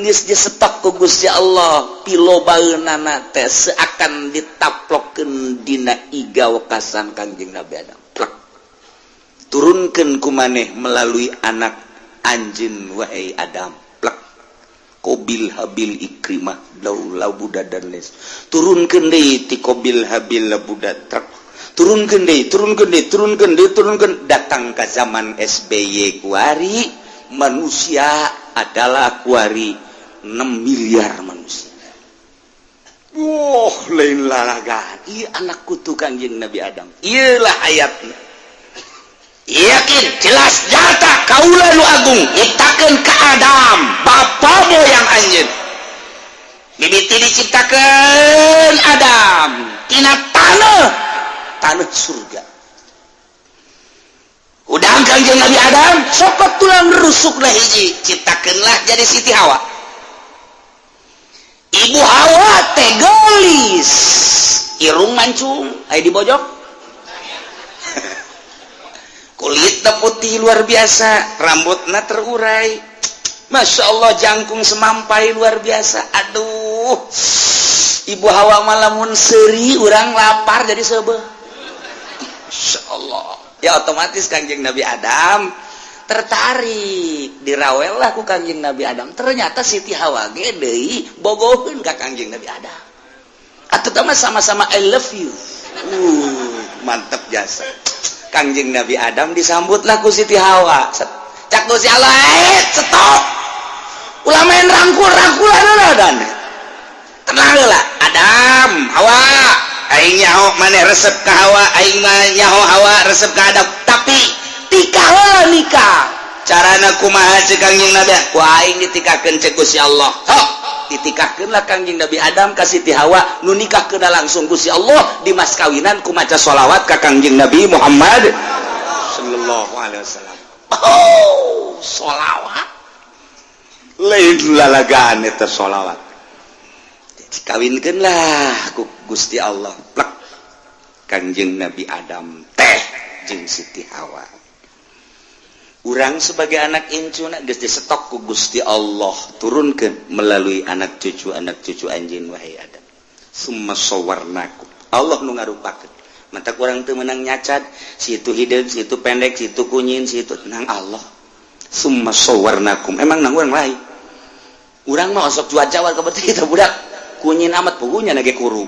geus disetok ku Gusti Allah pilobaeunana teh seakan ditaplokkeun dina iga wekasan Kangjeng Nabi Adam. Turunkeun ku maneh melalui anak anjeun wahai Adam. Plek. Qabil Habil Ikrimah laulau budak dan les. Turunkeun deui ti Qabil Habil budak truk. Turunkeun datang ke zaman SBY kuari manusia adalah kuari 6 miliar manusia. Lain lalagaan. Ieu anak kutu Kangjeng Nabi Adam. Ieulah ayatna. Yakin jelas nyata kaula nu agung nyiptakeun ka Adam bapa moyang anjeun. Mimiti diciptakeun Adam tina tanah surga. Udang Kangjeng Nabi Adam sokot tulang rusukna hiji ciptakeunlah jadi Siti Hawa. Ibu Hawa teh gelis irung mancung aya di bojok kulitna putih luar biasa, rambutna terurai, Masya Allah jangkung semampai luar biasa. Aduh, Ibu Hawa malamun seri urang lapar jadi sebeh. Masya Allah. Ya otomatis Kangjeng Nabi Adam tertarik, dirawel lah ku Kangjeng Nabi Adam. Ternyata Siti Hawa ge deui bogoheun ka Kangjeng Nabi Adam. Atuh mah sama-sama I love you. Mantap jasa. Kangjeng Nabi Adam disambutlah ku Siti Hawa. Cak Gusti Allah, stop. Ulah main rangkul-rangkulan dan. Tenang heula, Adam, Hawa. Aing nyaho maneh resep ka Hawa, aing mah nyaho Hawa resep ka Adam. Tapi tikah heula nikah. Carana kumaha cek Kangjeng Nabi? Ku aing ditikahkeun cek Gusti Allah. Sok, ditikahkeunlah Kangjeng Nabi Adam ka Siti Hawa, nu nikahkeunna langsung Gusti Allah di mas kawinan ku maca sholawat ka Kangjeng Nabi Muhammad sallallahu alaihi wasallam. Oh, sholawat. Lain lalagaan eta sholawat. Dikawinkeunlah ku Gusti Allah. Plek. Kangjeng Nabi Adam teh jeung Siti Hawa. Urang sebagai anak incuna geus disetok ku Gusti Allah turunkeun melalui anak cucu anjeun wahai Adam. Summa sawarnakum. Allah nu ngarupakeun. Mata kurang teu meunang nyacad, si itu hideung, si itu pendek, si itu kunyin, si itu nang Allah. Summa sawarnakum. Emang nang urang lain. Urang mah osok cuaca war kabeuti kita budak kunyin amat pugunya nage kuru.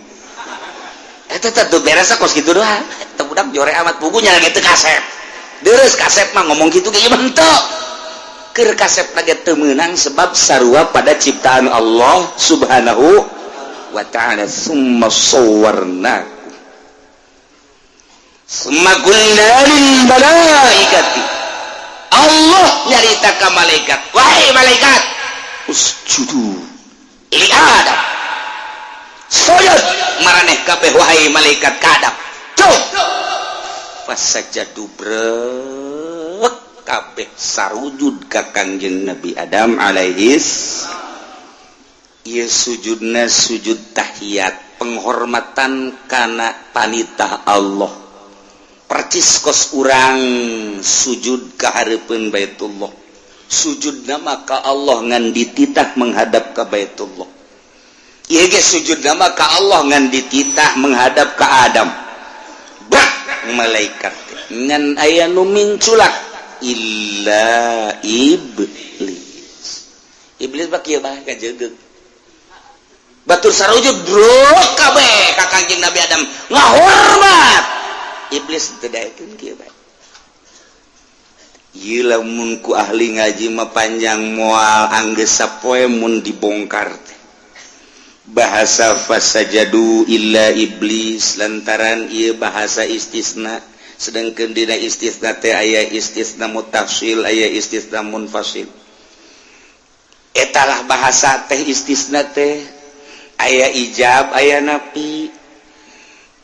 Eta teh beres kos kitu doang. Eta budak jore amat pugunya nage teu kasep. Deres kasep mah ngomong gitu kayak gimana tuh keur kasep lagi temenang sebab sarua pada ciptaan Allah subhanahu wa ta'ala. Summa sawarnakum summa qulna lil malaikati. Allah nyarita ka malaikat, wahai malaikat usjudu li Adam, sujud maraneh kabeh wahai malaikat ka Adam. Tuh fasajadu brek kabeh sarujud ka Kangjeng Nabi Adam alaihis. Ieu sujudna sujud tahiyat, penghormatan kana panitah Allah. Percis kos urang sujud ka hareupeun Baitullah. Sujudna maka Allah ngan dititah menghadap ka Baitullah. Ieu ge sujudna maka Allah ngan dititah menghadap ka Adam. Malaikat ngan aya nu minculak illa iblis. Iblis bak kieu bae kajegeug. Batur sarujud brok kabeh ka Kangjeng Nabi Adam ngahormat. Iblis teu daekeun kieu bae. Ieu lamun ku ahli ngaji mah panjang moal anggeus sapoe mun dibongkar teh. Bahasa fasajadu illa iblis lantaran ieu bahasa istisna, sedangkeun dina istisna teh aya istisna mutafsil, aya istisna munfasil. Etalah bahasa teh istisna teh aya ijab aya nafi.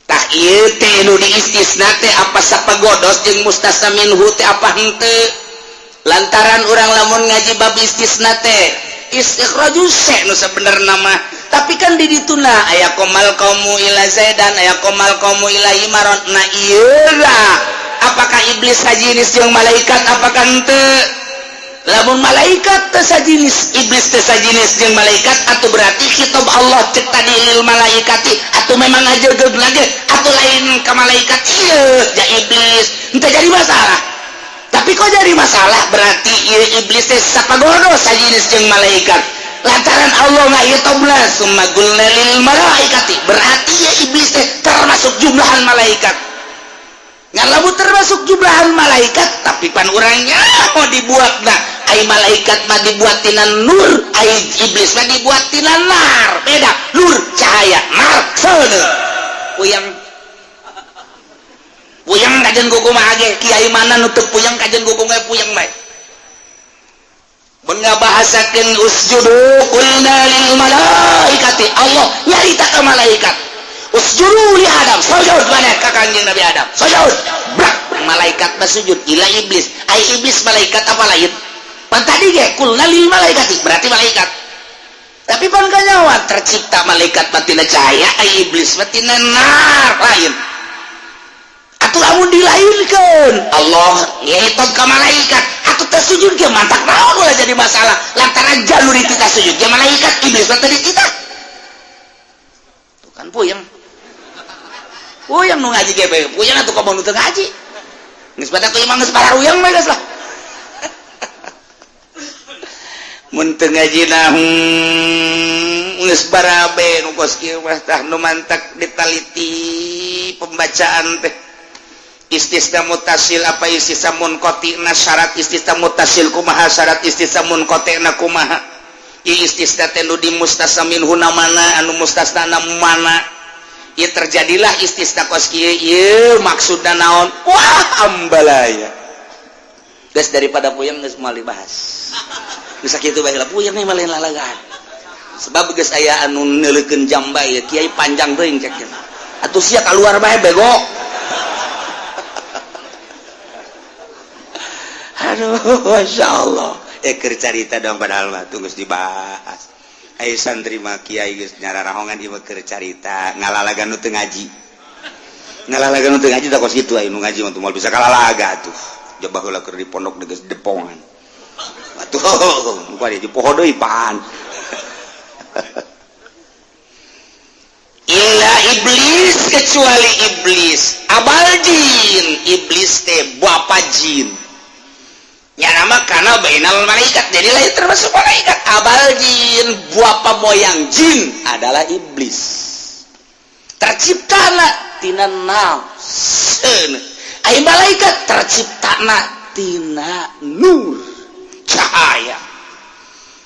Tah ieu teh nu diistisna teh apa sapagodos jeung mustasna minhu teh apa henteu lantaran urang lamun ngaji bab istisna teh istikhraju se nu sabenerna mah tapi kan di dituna aya komal qaumu ila zaidan aya komal qaumu ila imaron na ieu apakah iblis sajinis jeung malaikat apakah henteu lamun malaikat teh sajinis iblis teh sajinis jeung malaikat atuh berarti kitab Allah cek tadi lil malaikati atuh memang aja geug lagi atuh lain ka malaikat ieu ja iblis henteu jadi masalah tapi kok jadi masalah berarti ieu iblis teh sapagodos sajinis jeung malaikat lantaran Allah ngahitobna summa qulna lil malaikati berarti ya iblis teh termasuk jumlahan malaikat ngan lamun termasuk jumlahan malaikat tapi pan urangnya mau dibuatna ai malaikat mah dibuatinan nur ai iblis mah dibuatinan nar beda nur cahaya nar seuneu puyang kajen gugu mah age kiai mana nu teu puyang kajen gugu ge puyang bae mun ngabahasakeun usjudu qulna lil malaikati Allah nyarita ka malaikat usjudu li Adam sujud maneh ka kanjeng Nabi Adam sujud brak malaikat mah sujud ila iblis ai iblis malaikat apa lain pan tadi ge qulna lil malaikati berarti malaikat tapi pan kanyawa tercipta malaikat batina cahaya ai iblis batina nar lain atuh lamun dilainkeun Allah ngehitob ka malaikat atuh teh sujud ge mantak naon ulah jadi masalah lantaran jalur itu teh sujud ge malaikat iblis mah tadi kita tuh kan puyeng nu ngaji ge puyeng atuh ka nu teu ngaji geus pada ku imam geus pararuyang mah geus lah mun teu ngajina geus barabe nu kos kieu mah tah nu mantak ditaliti pembacaan teh istisna mutasil apa istisna munqatina syarat istisna mutasil kumaha syarat istisna munqatina kumaha ieu istisna teh nu dimustasna minhu mana anu mustasna mana ieu terjadilah istisna kos kieu ieu maksudna naon wah ambalaya geus daripada puyeng geus moal dibahas geus sakitu bae lah puyeng mah lain lalagaan sebab geus aya anu neuleukeun jam bae kiai panjang teuing cek atuh sia kaluar bae bego. Aduh, Masya Allah keur carita dong padahal mah tunggu dibahas ayo santri mah kiai geus nyararahongan ieu keur carita ngalalagan nu teu ngaji tak kos kitu aya nu ngaji mah moal bisa kalalaga atuh coba heula keur di pondok geus depongan atuh muka di poho deui pan illa iblis kecuali iblis abal jin iblis teh bapa jin ya nama karena bainal malaikat jadi lahir termasuk malaikat abal jin bapa moyang jin adalah iblis terciptana tina nafseun ai malaikat terciptana tina nur cahaya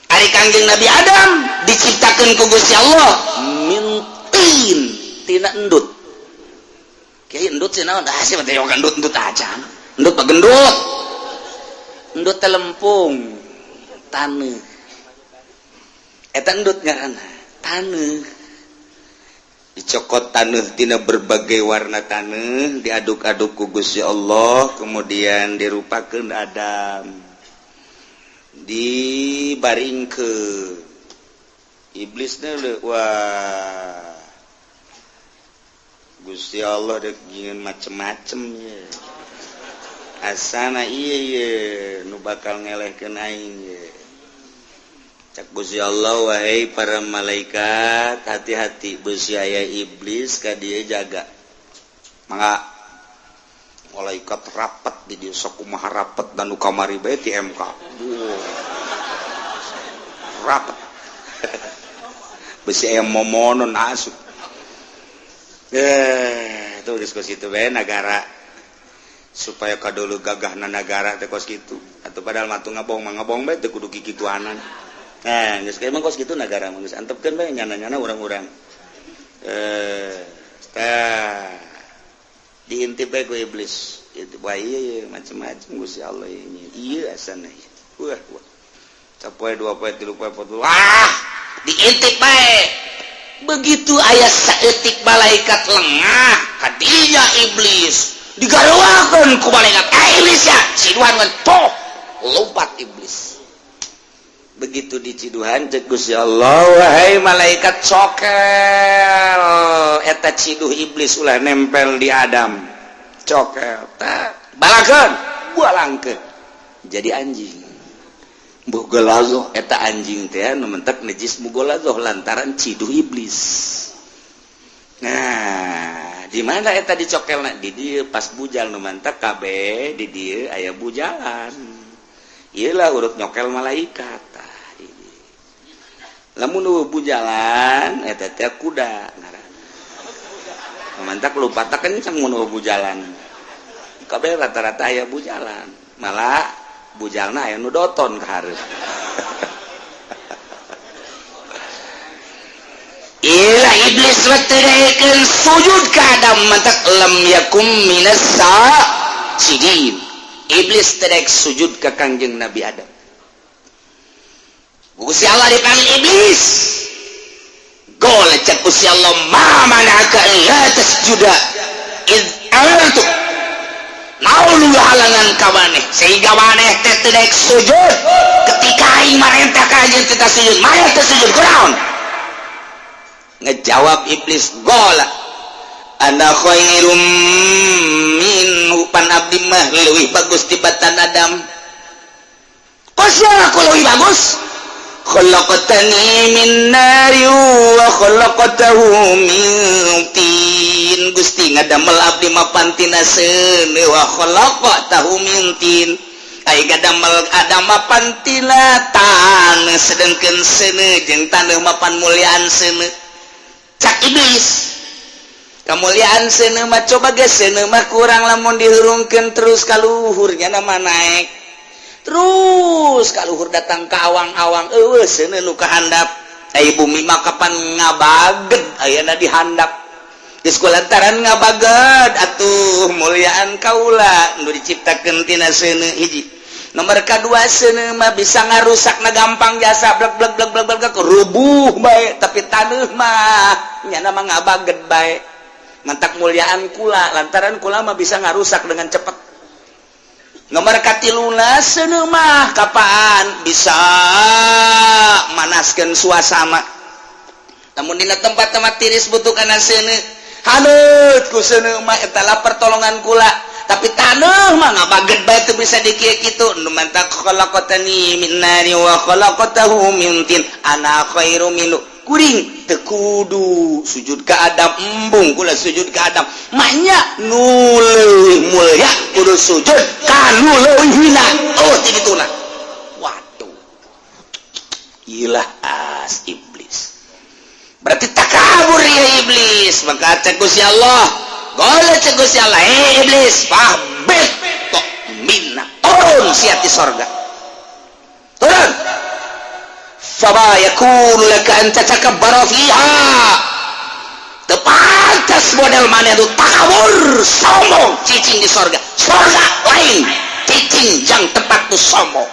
ari kangjeng Nabi Adam diciptakeun ku Gusti Allah min tin tina endut kieu endut cenah dah sih teh endut aja endut pagendut endut telempung taneuh eta endut ngaranna taneuh dicokot taneuh tina berbagai warna taneuh diaduk-aduk ku Gusti Allah kemudian dirupakeun Adam dibaringkeun iblisna wah Gusti Allah dek gieun macem-macem ya asana iya nu bakal ngelehkeun aing ye cak Gusti Allah wahai para malaikat hati-hati beus aya iblis ka dieu jaga mangga malaikat rapat di dieu sok kumaha rapat dan nu kamari bae ti MK rapat beus aya momonon asup tuh diskusi itu bae negara supaya kadulu gagahna negara teh kos kitu atuh padahal matu ngabong bae teu kudu kikituanan geus kae mah kos kitu negara mah geus antepkeun bae nyana-nyana urang-urang diintip bae ku iblis itu bae ieu macam-macam Gusti Allah ini ieu asana wah capoe 2 poe 3 poe 4 wah diintip bae begitu aya saeutik malaikat lengah ka katinya iblis digaruakeun ku malaikat iblis ya ciduhan toh lompat iblis begitu diciduhan cek Gusti Allah wahai malaikat cokel eta ciduh iblis ulah nempel di Adam cokel tak balakeun bualangkeun jadi anjing Mugolazoh eta anjing teh nu mentek najis mugolazoh lantaran ciduh iblis. Nah, di mana eta dicokelna di dieu pas bujal nu mentek kabeh di dieu aya bujalan. Ieu lah urut nyokel malaikat tah di dieu. Lamun nu bujalan eta teh kuda ngaranna. Nu mentek lupata kenceng mun bujalan. Kabeh rata-rata aya bujalan. Malah bujalna aya nu doton ka hareup. Ila iblis reteukeun sujud ka Adam mantak lam yakum minas sajidin. Iblis tedek sujud ka Kangjeng Nabi Adam. Gusti Allah dipanggil iblis. Qul cak Gusti Allah ma manaka la tasjuda iz amartu. Naulu halangan ka maneh sehingga maneh teh teu daek sujud ketika aing marentah ka anjeun teh sujud maneh teh sujud kunaon ngejawab iblis gola ana khairum minhu pan abdi mah leuwih bagus tibatan Adam kosnya aku leuwih bagus khalaqtani min nari wa khalaqtahu min tin Gusti ngadamel abdi mah pantina seuneu wa khalaqtahu min tin ai gadamel Adam mah pantina tan sedengkeun seuneu jeung taneuh mah panmulyaan seuneu cak iblis kamuliaan seuneu mah coba geus seuneu mah kurang lamun dihurungkeun terus ka luhur nya mah naek terus kaluhur datang ke awang-awang eueuh seuneu nu kahandap ai bumi mah kapan ngabaged ayeuna dihandap geus kulantaran ngabaged atuh mulyaan kaula nu diciptakeun tina seuneu hiji nomor kadua seuneu mah bisa ngarusakna gampang jasa blek blek blek blek blek rubuh bae tapi taneuh mah nya mah ngabaged bae mantak mulyaan kula lantaran kula mah bisa ngarusak dengan cepat. Nomor katiluna seuneu mah kapaan bisa manaskeun suasana. Namun dina tempat-tempat tiris butuh kana seuneu. Haneut ku seuneu mah eta lah pertolongan kula. Tapi taneuh mah ngabaged bae teu bisa dikieu kitu. Nu mantak khalaqatani min nari wa khalaqatahu min tin. Ana khairu minhu. Kuring teu kudu sujud ka Adam embung kula sujud ka Adam manya nu leuwih mulya kudu sujud ka nu leuwih hina oh tigituna waduh ilah as iblis berarti takabur ya iblis maka cek Gusti Allah goleh cek Gusti Allah iblis fahbit tok minna turun sia ti sorga turun fama yakunu laka an tatakabbara fiha tepantas model mana itu takabur sombong cicing di sorga lain cicing yang tempat tu sombong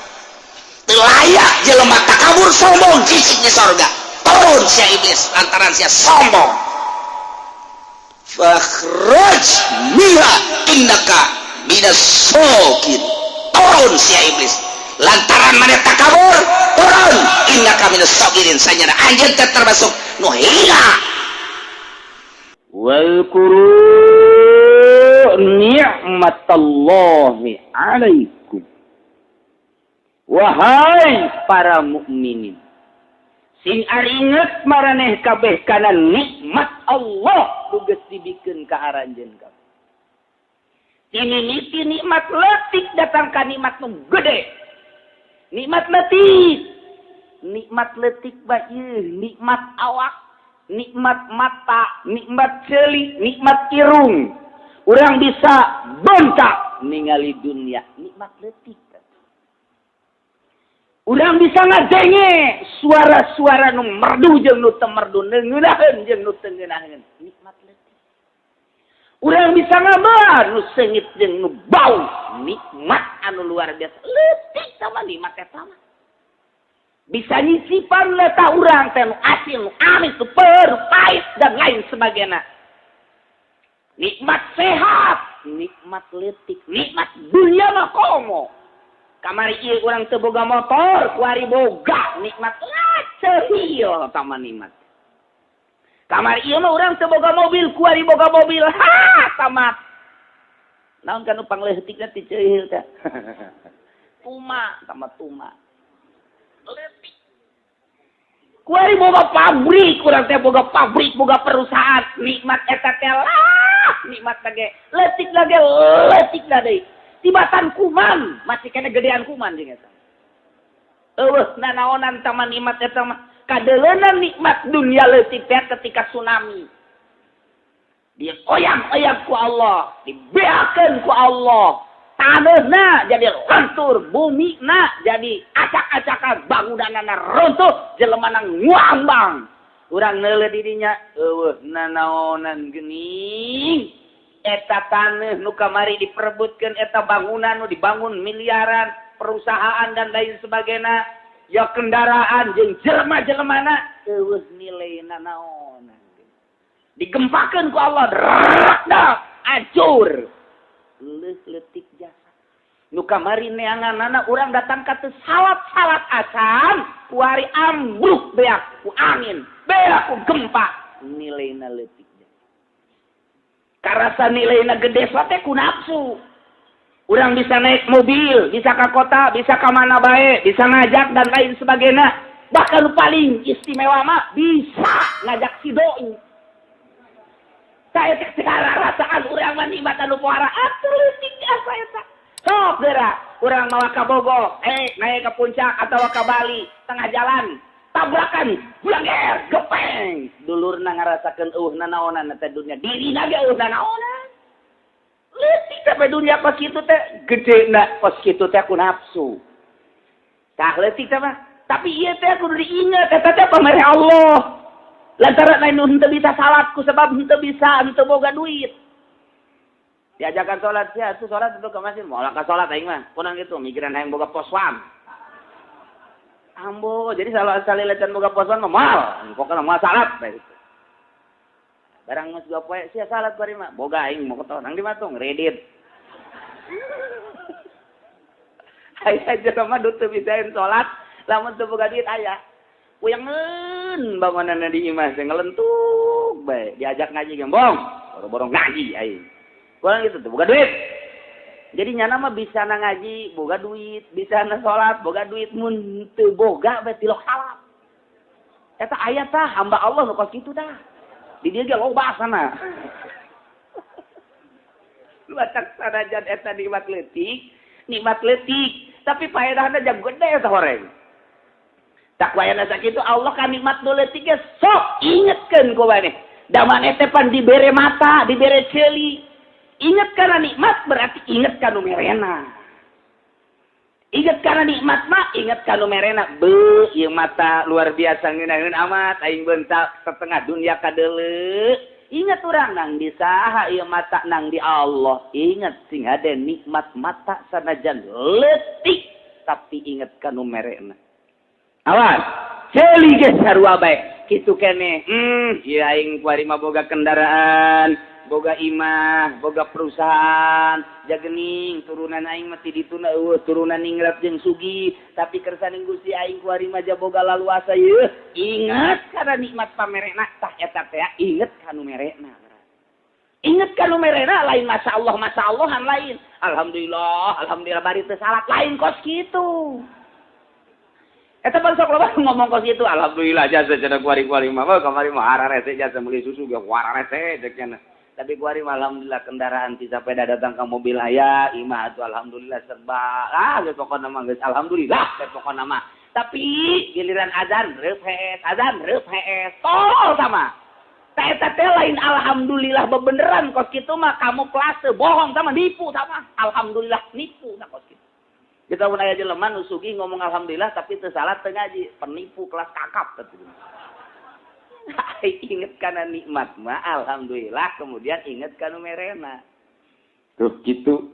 layak jelema takabur sombong cicing di sorga turun sia iblis lantaran sia sombong fakhruj minha innaka minas sokin turun sia iblis lantaran mana takabur turun innaka minas sagirin sanyana anjeun teh termasuk nu hina wal quru ni'matallahi alaikum wahai para mukminin sing aringet maraneh kabeh kana nikmat Allah geus dibikeun ka aranjeun kabeh ini nikmat leutik datang ka nikmat nu gede nikmat letik bae nikmat awak nikmat mata nikmat ceuli nikmat irung urang bisa bontak ningali dunia nikmat letik urang bisa ngadenge suara-suara nu merdu jeung nu teu merdu ngeunaheun jeung nu teu ngeunaheun nikmat letik urang bisa ngabar nu seungit jeung nu bau nikmat anu luar biasa leutik sama nikmat eta mah bisa nyisipan letak urang teh nu asin nu amis nu peuh pahit dan lain sebagainya nikmat sehat, nikmat leutik, nikmat dunia mah komo. Kamari ieu urang teu boga motor, kuari boga nikmat ceuhil tama nikmat. Kamari ieu mah urang teu boga mobil, kuari boga mobil, tamat. Naon kanu pangleutikna ti ceuhil teh? Tuma, tama tuma. Leutik. Kuari boga pabrik, urang teh boga pabrik, boga perusahaan, nikmat eta teh lah, nikmat lage, leutik lah deui. Tibatan kuman, masih kena gedean kuman jeung eta. Eueuh, nanaonan taman nikmat eta mah kadeuleunan nikmat dunia leutik teh ketika tsunami. Dia oyang-oyang ku Allah, dibeakeun ku Allah. Taneuhna jadi lentur, bumina jadi acak-acakan, bangunanna runtuh, jelemana nguambang. Urang neuleuh di dinya, eueuh nanaonan geuning. Eta taneuh nu kamari diperebutkeun eta bangunan nu dibangun miliaran, perusahaan dan lain sebagainya, ya kendaraan jeung jelema-jelemana eueuh nileuna naonan. Digempakeun ku Allah, dak hancur. Leutik jasa. Nu kamari neanganana urang datang ka teu salat acan, kuari ambruk beak ku angin, beak ku gempa, nileuna leutik. Karasa nilainya gede teh ku nafsu. Urang bisa naik mobil, bisa ke kota, bisa ke mana bae, bisa ngajak dan lain sebagainya. Bahkan paling istimewa mah bisa ngajak si doi. Saya segala rasaan urang mah nikmat anu pohara atletik asa eta. Sok geura urang mawa ka Bogor, naik ke puncak atau ke Bali, tengah jalan tabrakan, blanger, gepeng. Dulurna ngarasakeun nanaonan teh dunia. Dirina ge nanaonan. Leutik teh dunia pas kitu teh gedena pas kitu teh ku nafsu. Tah leutik teh mah. Tapi ieu teh kudu diinget eta teh pamere Allah. Lantaran lain nu henteu bisa salat ku sebab henteu bisa henteu boga duit. Diajakan salat sia atuh salat itu ke masjid. Moal ka salat aing mah. Kunang kitu mikiran hayang boga poswan. Ambo, jadi salah lecan boga posan mah mal, pokokna moal salat bae gitu. Barang geus gua poe sia salat bari mah, boga aing mau keto nang di matung redit. Aya jelema nu teu bisaeun salat, lamun teu boga duit aya. Puyangeun bangunanna di imah teh ngelentuk bae, diajak ngaji gembong, boro-boro ngaji aing. Kurang gitu teu boga duit. Jadi nyana mah bisa na ngaji, boga duit, bisa na sholat, boga duit, mun teu boga bae tilok salat. Eta aya tah hamba Allah nu kos kitu tah. Di dieu ge loba sana. Lu atak sanajan eta nikmat leutik, tapi paedahna jang gede eta horeng. Tak wayana sakitu Allah ka nikmat nu leutik ge sok ingetkeun ku maneh. Da maneh teh pan dibere mata, dibere ceuli. Ingat karena nikmat berarti ingat kanu merena. Ingat karena nikmat mah ingat kanu merena. Ieu mata luar biasa ngeunaheun amat aing bentak setengah dunia kadeuleu. Ingat urang nang di saha ieu mata nang di Allah. Ingat sing hade nikmat mata sanajan leutik tapi ingat kanu merena. Awas, ceuli ge sarua bae. Kitu keneh. Ieu aing kuari mah boga kendaraan. Boga imah, boga perusahaan, jagening turunan aing mah ti dituna turunan ningrat jeung sugi, tapi kersaning Gusti aing kuari mah boga laluasa yeuh. Ingat kana nikmat pamerena tah eta teh inget kanu merena. Inget kanu merena lain masyaallah lain. Alhamdulillah bari teu salat lain kos kitu. Eta pan sok loba ngomong kos kitu alhamdulillah jasa cenah kuari-kuari mah kamari mah hararese jasa meuli susu ge wararese cek cenah. Tapi kuari alhamdulillah kendaraan ti sepeda datang ke mobil aya, imah atuh alhamdulillah serba. Geus pokona mah geus alhamdulillah geus pokona mah. Tapi giliran azan reup hees. Tol sama. Tah eta teh lain alhamdulillah bebeneran kos kitu mah kamuflase bohong sama nipu sama. Alhamdulillah nipu na kos kitu. Kita mun aya jelema nu sugih ngomong alhamdulillah tapi teu salat teu ngaji, penipu kelas kakap teh. Ingat karena nikmat mah alhamdulillah kemudian ingat kanu merena tuh gitu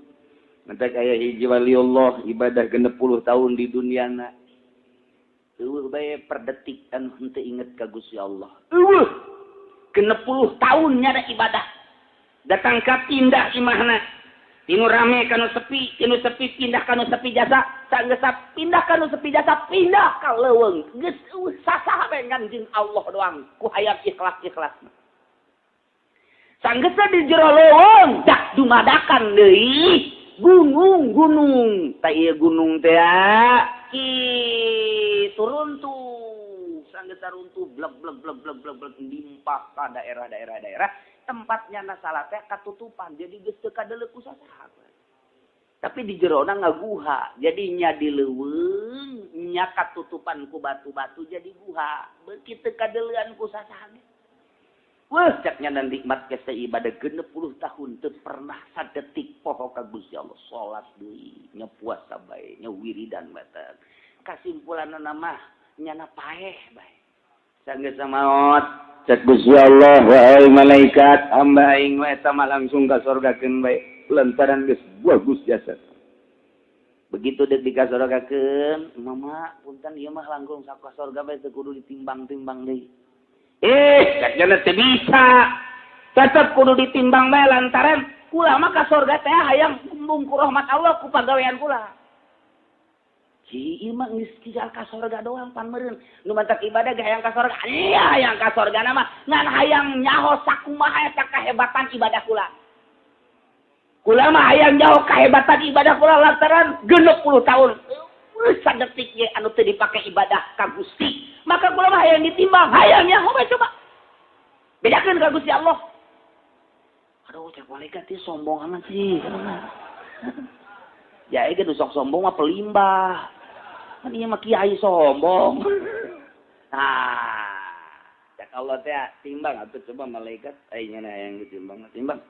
nanti kayak hiji waliullah ibadah 60 tahun di duniana eueuh bae per detik anu henteu inget ka Gusti Allah 60 tahun nyana ibadah datang ka pindah imahna tinu rame kanu sepi pindah kanu sepi jasa sanggeus pindah kanu sepi jasa pindah ka leuweung geus sasaha bae nganjing Allah doang ku hayang ikhlas sanggeus di jero leuweung dak dumadakan deui gunung ta ieu gunung teh ki turun tuh sanggeus runtuh blek limpah ka daerah tempatnya nasalah teh katutupan jadi geus teu kadeuleuk ku sasaha. Tapi di jerona ngaguha jadi nya di leuweung nya katutupan ku batu-batu jadi guha beuki teu kadeulean ku sasaha. Wah caknya dan nikmat ke ibadah 60 tahun teu pernah sadetik poho ka Gusti Allah salat deui nya puasa bae nya wiridan bae. Kasimpulanna mah nyana paeh bae. Sanggeus samaot cek Gusti Allah wahai malaikat hamba aing we eta mah langsung ka sorgakeun bae lantaran geus bagus jasa. Begitu deuk dikasorgakeun mama punten ieu mah langkung ka sorga bae teu kudu ditimbang-timbang deui. Sakjana teu bisa. Tetep kudu ditimbang bae lantaran kula mah ka sorga teh hayang mungku rahmat Allah ku pagawean kula. Ci ieu mah geus tinggal ka sorga doang pan meureun. Nu mantak ibadah ge hayang ka sorga. Iya hayang ka sorgana mah ngan hayang nyaho sakumaha eta kahebatan ibadah kula. Kula mah hayang nyaho kahebatan ibadah kula lantaran 60 tahun. Sadetik ge anu teu dipake ibadah ka Gusti. Maka kula mah hayang ditimbang, hayang nyaho bae coba. Bedakeun ka Gusti Allah. Aduh cek malaikat ieu sombong amat sih. Ya ge nu sok sombong mah pelimbah. Kan ieu mah kiai sombong. Nah, cek Allah teh timbang atuh coba malaikat nya hayang ditimbang. Timbang.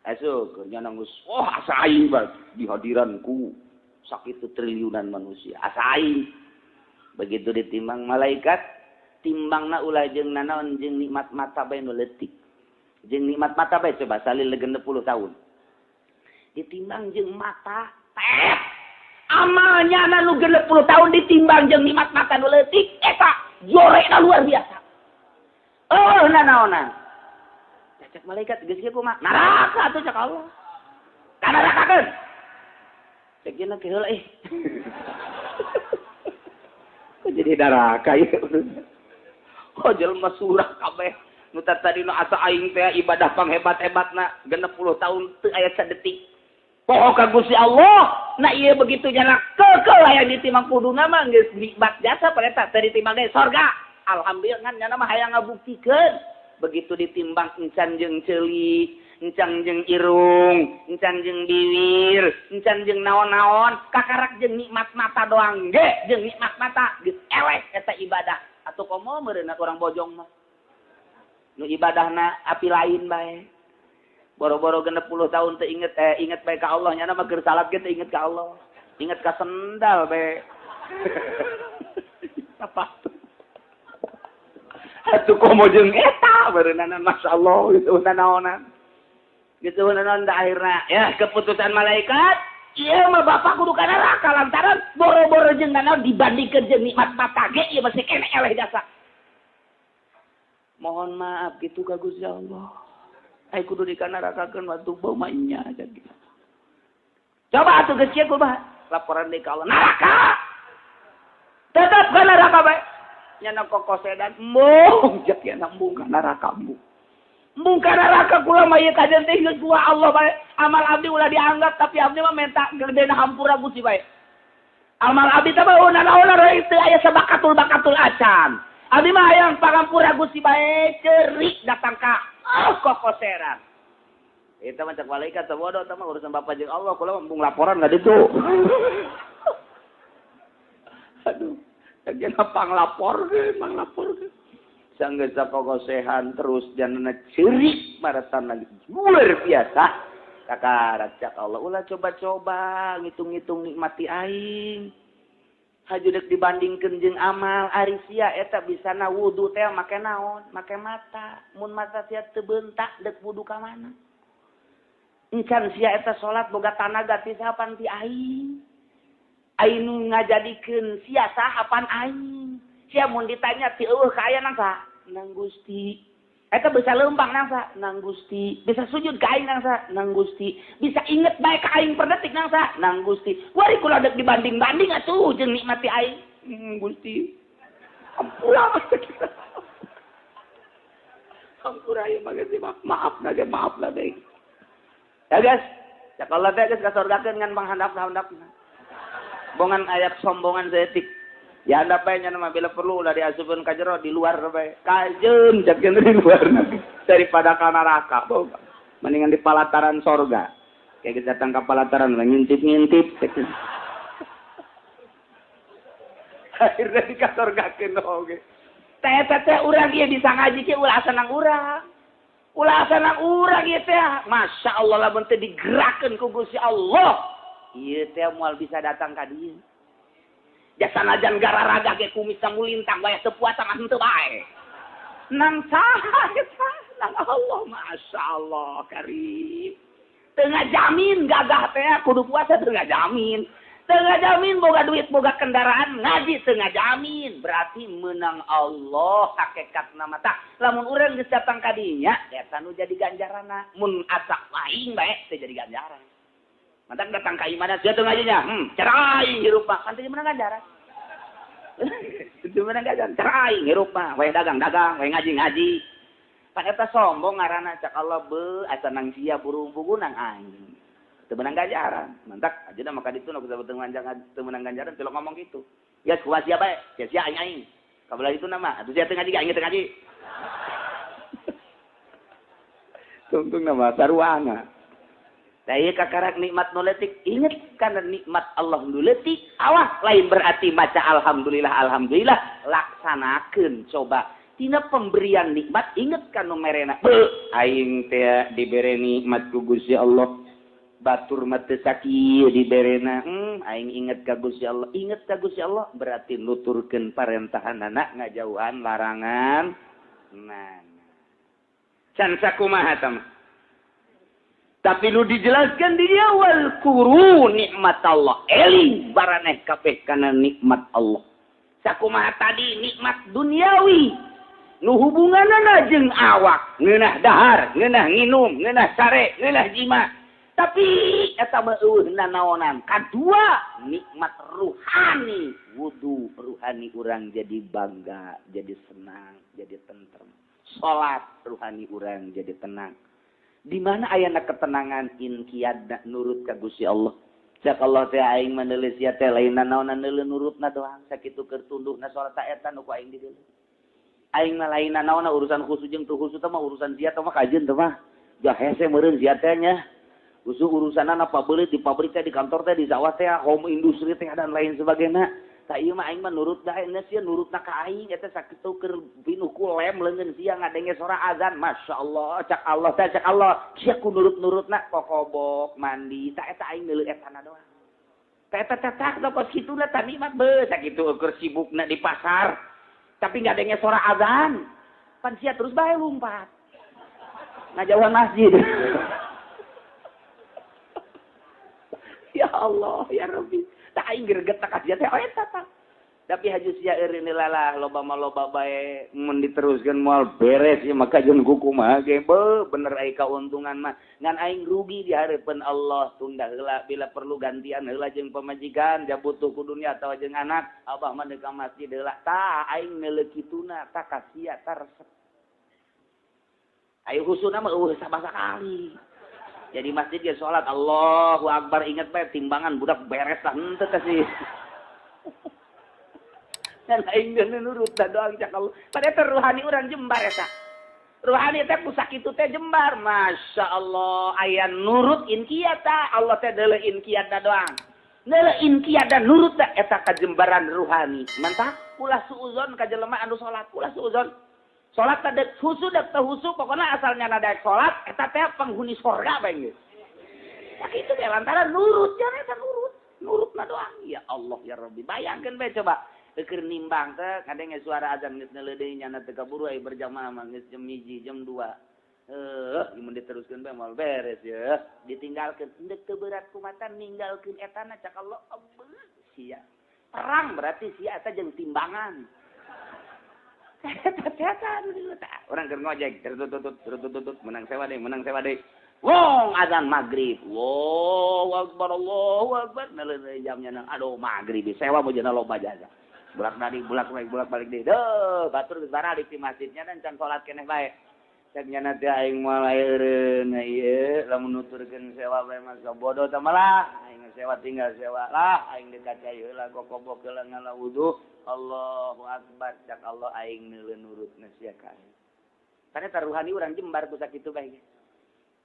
Asuh nya geus asa aing bae di hadiranku sakitu triliunan manusia. Asa aing. Begitu ditimbang malaikat timbangna ulah jeung nanaon jeung nikmat mata bae nu leutik. Jeung nikmat mata bae coba salil 60 tahun. Ditimbang jeung mata teh amalnya anu 60 tahun ditimbang jeung nikmat mata nu leutik eta jorena luar biasa. Oh nanaonan. Cek malaikat geus kieu kumaha? Neraka atuh cek Allah. Ka nerakakeun. Cek cenah ke heula Kok jadi neraka ya? Oh jelema surah kabeh. Nu tadi nu asa aing teh ibadah panghebat-hebatna 60 tahun teu aya sadetik. Poho ka Gusti Allah, na ieu begitu jana keukeul hayang ditimbang kuduna mah geus nikmat jasa pareta teu ditimbang deui sorga. Alhamdulillah ngan nya mah hayang ngabuktikeun. Begitu ditimbang encan jeung ceuli, encan jeung irung, encan jeung bibir, encan jeung naon-naon, kakarak jeung nikmat mata doang ge, jeung nikmat mata geus elek eta ibadah. Atuh komo meureun urang bojong mah. Nu ibadahna api lain bae. Boro-boro 60 tahun teu inget bae ka Allah nya mah keur salat ge teu inget ka Allah. Inget ka sendal bae. Apa? Atuh komo jeung eta beureunan masyaallah gitu nanaonan. Gitu nanaon da akhirna ya keputusan malaikat ieu mah bapak kudu ka neraka lantaran boro-boro jeung nanaon dibandingkeun jeung nikmat mata ge ieu masih kene eleh jasa. Mohon maaf gitu ka Gusti Allah. Ai kudu dikanarakakeun waktu bau mainnya aja gitu. Coba atuh geus kieu kumaha? Laporan deui ka Allah. Neraka. Tetep ka neraka bae. Nya kokosedan mung jak ya nambung ka neraka mung. Mung ka neraka kula mah ieu kajen teh geus dua Allah bae. Amal abdi ulah dianggap tapi abdi mah minta gedena hampura Gusti bae. Amal abdi teh mah naon-naon teu aya sabakatul acan. Abdi mah hayang pangampura Gusti bae ceurik datang ka kokoseran. Eta mah cek malaikat sabodo teh mah urusan Bapa jeung Allah kula mung laporan enggak ditu. Aduh, jangan panglapor ge. Sanggeus kokosehan terus janana ceurik maratan lagi luar biasa. Kakarak cak Allah ulah coba-coba ngitung-ngitung nikmati aing. Hajudek dibandingkeun jeung amal ari sia eta bisana wudu teh make naon? Make mata. Mun mata sia teu beuntak deuk wudu ka mana? Encan sia eta salat boga tanaga ti sapan ti aing. Aing nu ngajadikeun sia sahapan aing. Sia mun ditanya ti eueuh ka aya nang Gusti. Eta bisa leumpang nangsa nang Gusti, bisa sujud ka aing nangsa nang Gusti, bisa inget bae ka aing per detik nangsa nang Gusti. Wari kula dek dibanding-banding atuh jeung nikmati aing. Gusti. Ampura. Ampura ya magasi maaf na deh. Ya guys, ya kalau teh geus ka sorgakeun ngan panghandap-handapna. Bongan ayat sombongan seetik. Ya anda pengen nama bila perlu ulah diasupkan ka jero di luar bae. Kajeun jakeun di luar daripada ka neraka. Mendingan di palataran sorga. Kayak kita datang ke palataran ngintip-ngintip. Akhirnya di ka sorgakeun oge. Teh urang ieu bisa ngaji ke ulah senang urang. Ulah senang urang ieu teh. Masya Allah lamun teh digerakkeun ku Gusti Allah. Ieu teh moal bisa datang ka dieu. Jasa najan gararaga ge kumis mulintang bae teu puasa mah henteu bae. Nang saha eta? Nang Allah, Masya Allah karim. Teu ngajamin gagah teh kudu puasa teu ngajamin. Teu ngajamin boga duit boga kendaraan ngaji teu ngajamin. Berarti menang Allah hakikatna mah tah. Lamun urang geus datang ka dinya eta nu jadi ganjaranna. Mun asak lain bae teu jadi ganjaran. Mantak datang ka imana sia teu ngajinya. Cerai hirup mah kan teu menang ganjaran. Teu menang ganjaran. Cerai hirup mah we dagang-dagang, we ngaji-ngaji. Pan eta sombong ngaranna cak Allah beu asa nang sia burung-bugu nang aing. Teu menang ganjaran. Mantak ajeuna maka ditu nu teu menang ganjaran teu ngomong kitu. Ya kuat sia bae, sia aing. Kabelah itu nama, atuh sia teu ngaji aing teu ngaji. Tungtung nama saruana. Da ieu kakarak nikmat nu leutik, inget kana nikmat Allah nu leutik, awas lain berarti maca alhamdulillah laksanakeun coba. Tina pemberian nikmat inget kana merena. Aing teh dibere nikmat ku Gusti Allah. Batur mah teu sakieu diberena. Aing inget ka Gusti Allah. Inget ka Gusti Allah berarti nuturkeun parentahanna ngajauhan larangan. Nah. Can sakumaha tamah. Tapi lu dijelaskan di dia wal kuru nikmat Allah. Eling baraneh kabeh kana nikmat Allah. Sakumaha tadi nikmat duniawi. Nu hubunganana jeung awak, ngeunah dahar, ngeunah nginum, ngeunah sare, ngeunah jima. Tapi eta mah eueuh nanaonan. Kadua nikmat ruhani, wudu ruhani urang jadi bangga, jadi senang, jadi tentrem. Salat ruhani urang jadi tenang. Di mana ayana ketenangan inqiyadna nurut ka Gusti Allah. Cak Allah teh aing maneuleus sia teh lain naonan neuleun nurutna doang sakitu keur tunduhna salat ta eta nu ku aing di dieu. Aing mah lain naonna urusan khusus jeung teu khusus teh mah urusan sia teh mah kajeun teh mah. Ja hese meureun sia teh nya. Khusus urusanna pabeuleut di pabrik teh di kantor teh di sawah teh home industri teh dan lain sebagainya. Tak ieu mah aing mah nurut da nya sia nurutna ka aing eta sakitu keur pinuh ku lem leungeun sia ngadenge suara azan masyaallah cak Allah teh cak Allah sia ku nurut-nurutna kokobok mandi tak eta aing neuleuh etana doang. Ta eta tetak da kos kituna tah nikmat beuh sakitu keur sibukna di pasar tapi ngadenge suara azan pan sia terus bae lumpat ngajauhan masjid. Ya Allah ya Rabbi tak aing greget tak aja teh eta tah. Tapi haju sia eureun lalah loba mah loba bae mun diteruskeun moal beres ieu maka jeung kumaha ge bener ai kauntungan mah ngan aing rugi di hareupeun Allah tunda heula bila perlu gantian heula jeung pamajikan ja butuh ku dunia atawa jeung anak abah mah deuk ka masjid heula tah aing neuleuh kituna tah kasia tah resep. Ayo husuna mah eueuh sabasa kali. Jadi masjid ya sholat Allahu Akbar ingat bae timbangan budak beres lah henteu kasih. Dan aing geus nurut da doang cak Allah. Pada teh ruhani urang jembar eta. Ruhani teh ku sakitu teh jembar. Masya Allah aya nurut inqiyata Allah teh deuleu inqiyat da doang. Deuleu inqiyat da nurut da eta kajembaran ruhani. Mantap ulah suuzon ka jelema anu sholat ulah suuzon. Salat teh husu dek teh husu pokona asalnya daek salat eta teh penghuni surga bae geus. Ya kitu teh lantaran nurut jan eta nurutna doang. Ya Allah ya Rabbi bayangkeun bae coba keur nimbang teh kadenge suara azan geus neuleuh deui nyana teh kaburu aya berjamaah mah geus jam 1 jam 2. Mun diteruskeun bae moal beres ya. Ditinggalkeun endek teu berat kumaha ninggalkeun etana cak Allah sia. Terang berarti sia eta jeung timbangan. Orang keur ngojek, tertutut, menang sewa deh. Wong azan maghrib. Allahu akbar. Naleun jamnya nang aduh maghrib sewa mojeuna loba jasa. Bulak balik deui. Deuh, batur geus bara di masjidnya dan can salat keneh bae. Cek nya teh aing mulai eureun ieu lamun nuturkeun sewa bae mah bodoh tah malah aing sewa tinggal sewa lah aing dekat heula kokobok heula ngala wudu. Allahu akbar cak Allah aing neuleun nurutna sia ka aing. Karena taruhani urang jembar ku sakitu bae.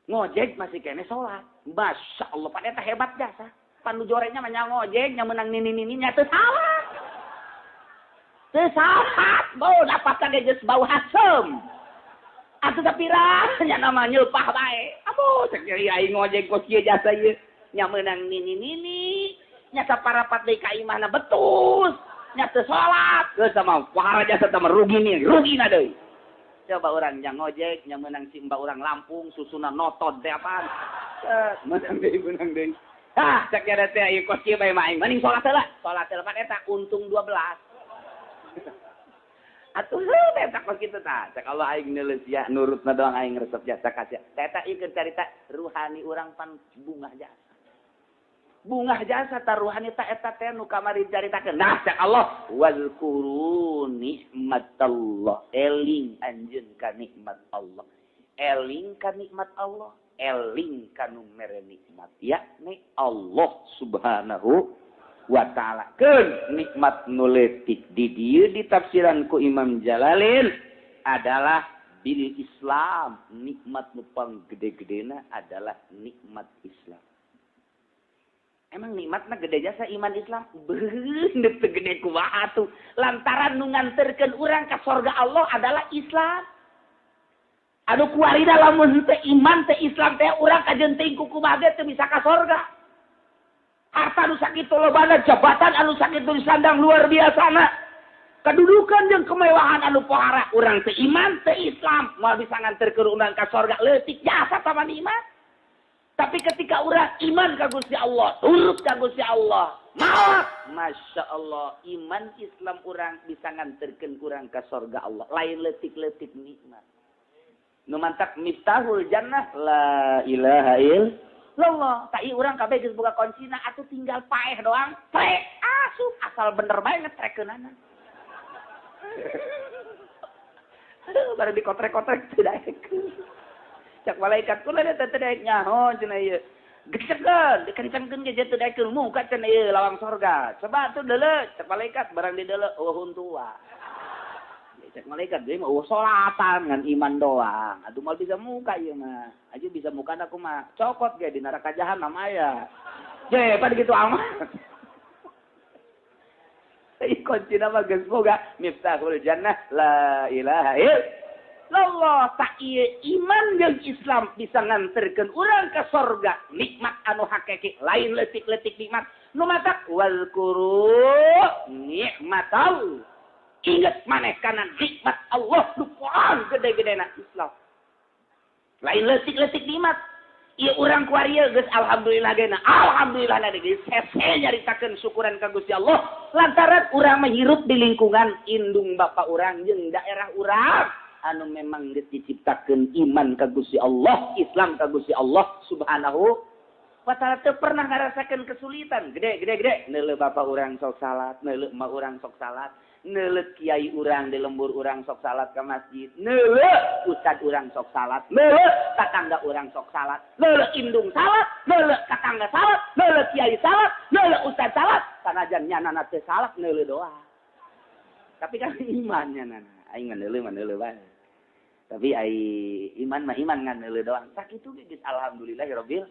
Ngojek masih kene salat. Masya Allah pada teh hebat jasa. Panu jorenya mah ngojek nya meunang nini nya teu salah. Teu salah. Bau dapatna ge geus bau hasem. Atuh sapira nya nama nyelpah bae. Aduh cek aing ngojek kos kieu jasa ieu. Nya meunang nini nya saparapat deui ka imahna betus. Nya teu salat, geus sama pahara jasa teh rugina deui. Coba orang yang ngojek, yang menang si mbak orang Lampung, susunan notot teh apaan? Menang deui. Ah, cek ya teh ieu kos kieu bae mah aing. Mending salat heula. Salat heula pan eta untung 12. Atuh heuh eta kos kitu tah. Cek Allah aing neuleus ya nurutna doang aing resep jasa ka sia. Eta ieu keur carita ruhani urang pan bungah jasa. Bungah jasa taruhani ta eta teh nu kamari caritakeun. Nah, cak Allah wazkuru nikmatallah. Eling anjeun ka nikmat Allah. Eling ka nikmat Allah. Eling ka nu mere nikmat yakni Allah Subhanahu wa taala. Keun nikmat nu leutik di dieu ditafsiran ku Imam Jalalain adalah bil Islam. Nikmat nu panggede-gedena adalah nikmat Islam. Emang nikmatna gede jasa iman Islam? Bener teu gede kumaha atuh. Lantaran nu nganterkeun urang ka surga Allah adalah Islam. Anu kuarina lamun teu iman teu Islam teh urang kajenting ku kumaha teu bisa ka surga. Harta nu sakitu lobana, jabatan anu sakitu disandang luar biasana. Kedudukan jeung kemewahan anu pohara urang teu iman teu Islam moal bisa nganterkeun urang ka surga leutik jasa taman iman. Tapi ketika orang iman ka Gusti Allah, turut ka Gusti Allah, maaf, Masya Allah, iman Islam orang bisa nganterkeun urang ka surga Allah. Lain leutik-leutik nikmat. Nu mantak miftahul jannah la ilaha illallah. Ta ieu urang kabeh geus boga kuncina atuh tinggal paeh doang. Trek asup asal bener bae ngetrekeunana. Baru dikotrek-kotrek teu daek. Cak malaikat kula teh teu daek nyaho cenah ieu. Gecekeun, dikencengkeun ge teu daek muka cenah ieu lawang sorga. Coba atuh deuleu, cak malaikat barang di deuleu eueuh tua. Cak malaikat deui mah eueuh salatan ngan iman doang. Atuh moal bisa muka ieu mah. Aju bisa mukana kumaha? Cokot ge di neraka jahanam aya. Je, pada gitu amat. Kuncina mah geus boga miftahul jannah la ilaha illallah. Allah tak ieu iman jeung Islam bisa nganterkeun urang ka surga. Nikmat anu hakiki lain leutik-leutik nikmat. Nu matak wazkuru nikmatal. Ingat maneh kana nikmat Allah nu poan gede-gedena Islam. Lain leutik-leutik nikmat. Ieu urang kuarieu geus alhamdulillah geuna. Alhamdulillah geus sese nyaritakeun syukuran ka Gusti Allah lantaran urang mah hirup di lingkungan indung bapa urang jeung daerah urang anu memang geus diciptakeun iman ka Gusti Allah, Islam ka Gusti Allah Subhanahu wa taala teu pernah ngarasakeun kesulitan. Gede. Neuleuh bapa urang sok salat, neuleuh emak urang sok salat, neuleuh kiai urang di lembur urang sok salat ka masjid, neuleuh ustad urang sok salat, neuleuh tetangga urang sok salat, neuleuh indung salat, neuleuh tetangga salat, neuleuh kiai salat, neuleuh ustad salat, sanajan nyanana teu salat neuleuh doa. Tapi kan imannya nana, aing neuleuh bae. Tapi ai iman mah iman ngan neuleuh doang. Sakitu ge geus alhamdulillahirabbil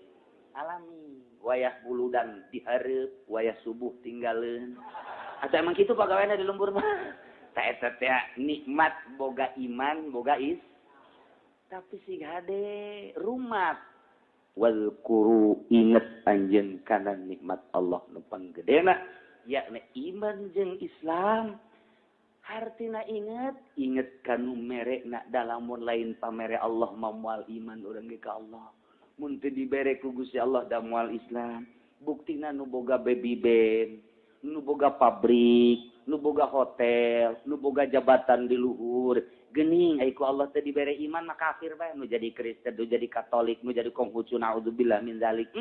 alamin. Wayah buludan dihareup, wayah subuh tinggalin. Asa emang kitu pagaweana di lembur mah. Ta eta teh nikmat boga iman, boga is. Tapi si gade rumat. Wazkuru inget anjeun kana nikmat Allah nu panggedena yakni iman jeung Islam. Artina inget kanu mere nak dalamun lain pamere Allah mamual iman urang ge ka Allah. Mun teu dibere ku Gusti Allah da moal Islam. Buktina nu boga baby band, nu boga pabrik, nu boga hotel, nu boga jabatan di luhur, geuning ai ku Allah teu dibere iman mah kafir bae, nu jadi Kristen, nu jadi Katolik, nu jadi Konghucu naudzubillah min zalik.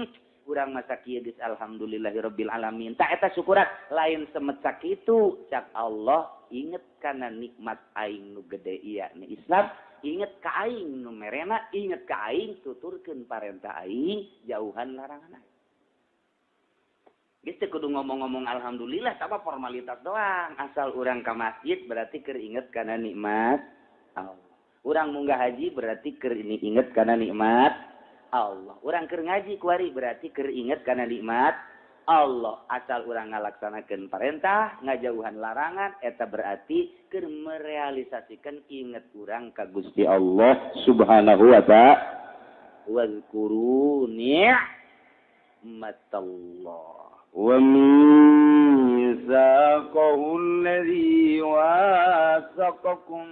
Urang masa kieu geus alhamdulillahirabbil alamin. Tak eta syukuran lain semet sakitu cak Allah inget kana nikmat aing nu gede ieu Islam. Ingat ka aing nu merena, ingat ka aing tuturkeun parentah aing, jauhan larangan aing. Geus teu kudu ngomong-ngomong alhamdulillah, tapi formalitas doang. Asal urang ka masjid berarti keur inget kana nikmat Allah. Urang munggah haji berarti keur inget kana nikmat Allah. Urang keur ngaji kuari berarti keur inget kana nikmat Allah. Asal urang ngalaksanakeun parentah, ngajauhan larangan, eta berarti keur merealisasikan inget urang ka Gusti Allah Subhanahu wa ta'ala. Wazkuru ni'matallah wa mitsaqahu alladzi wasaqakum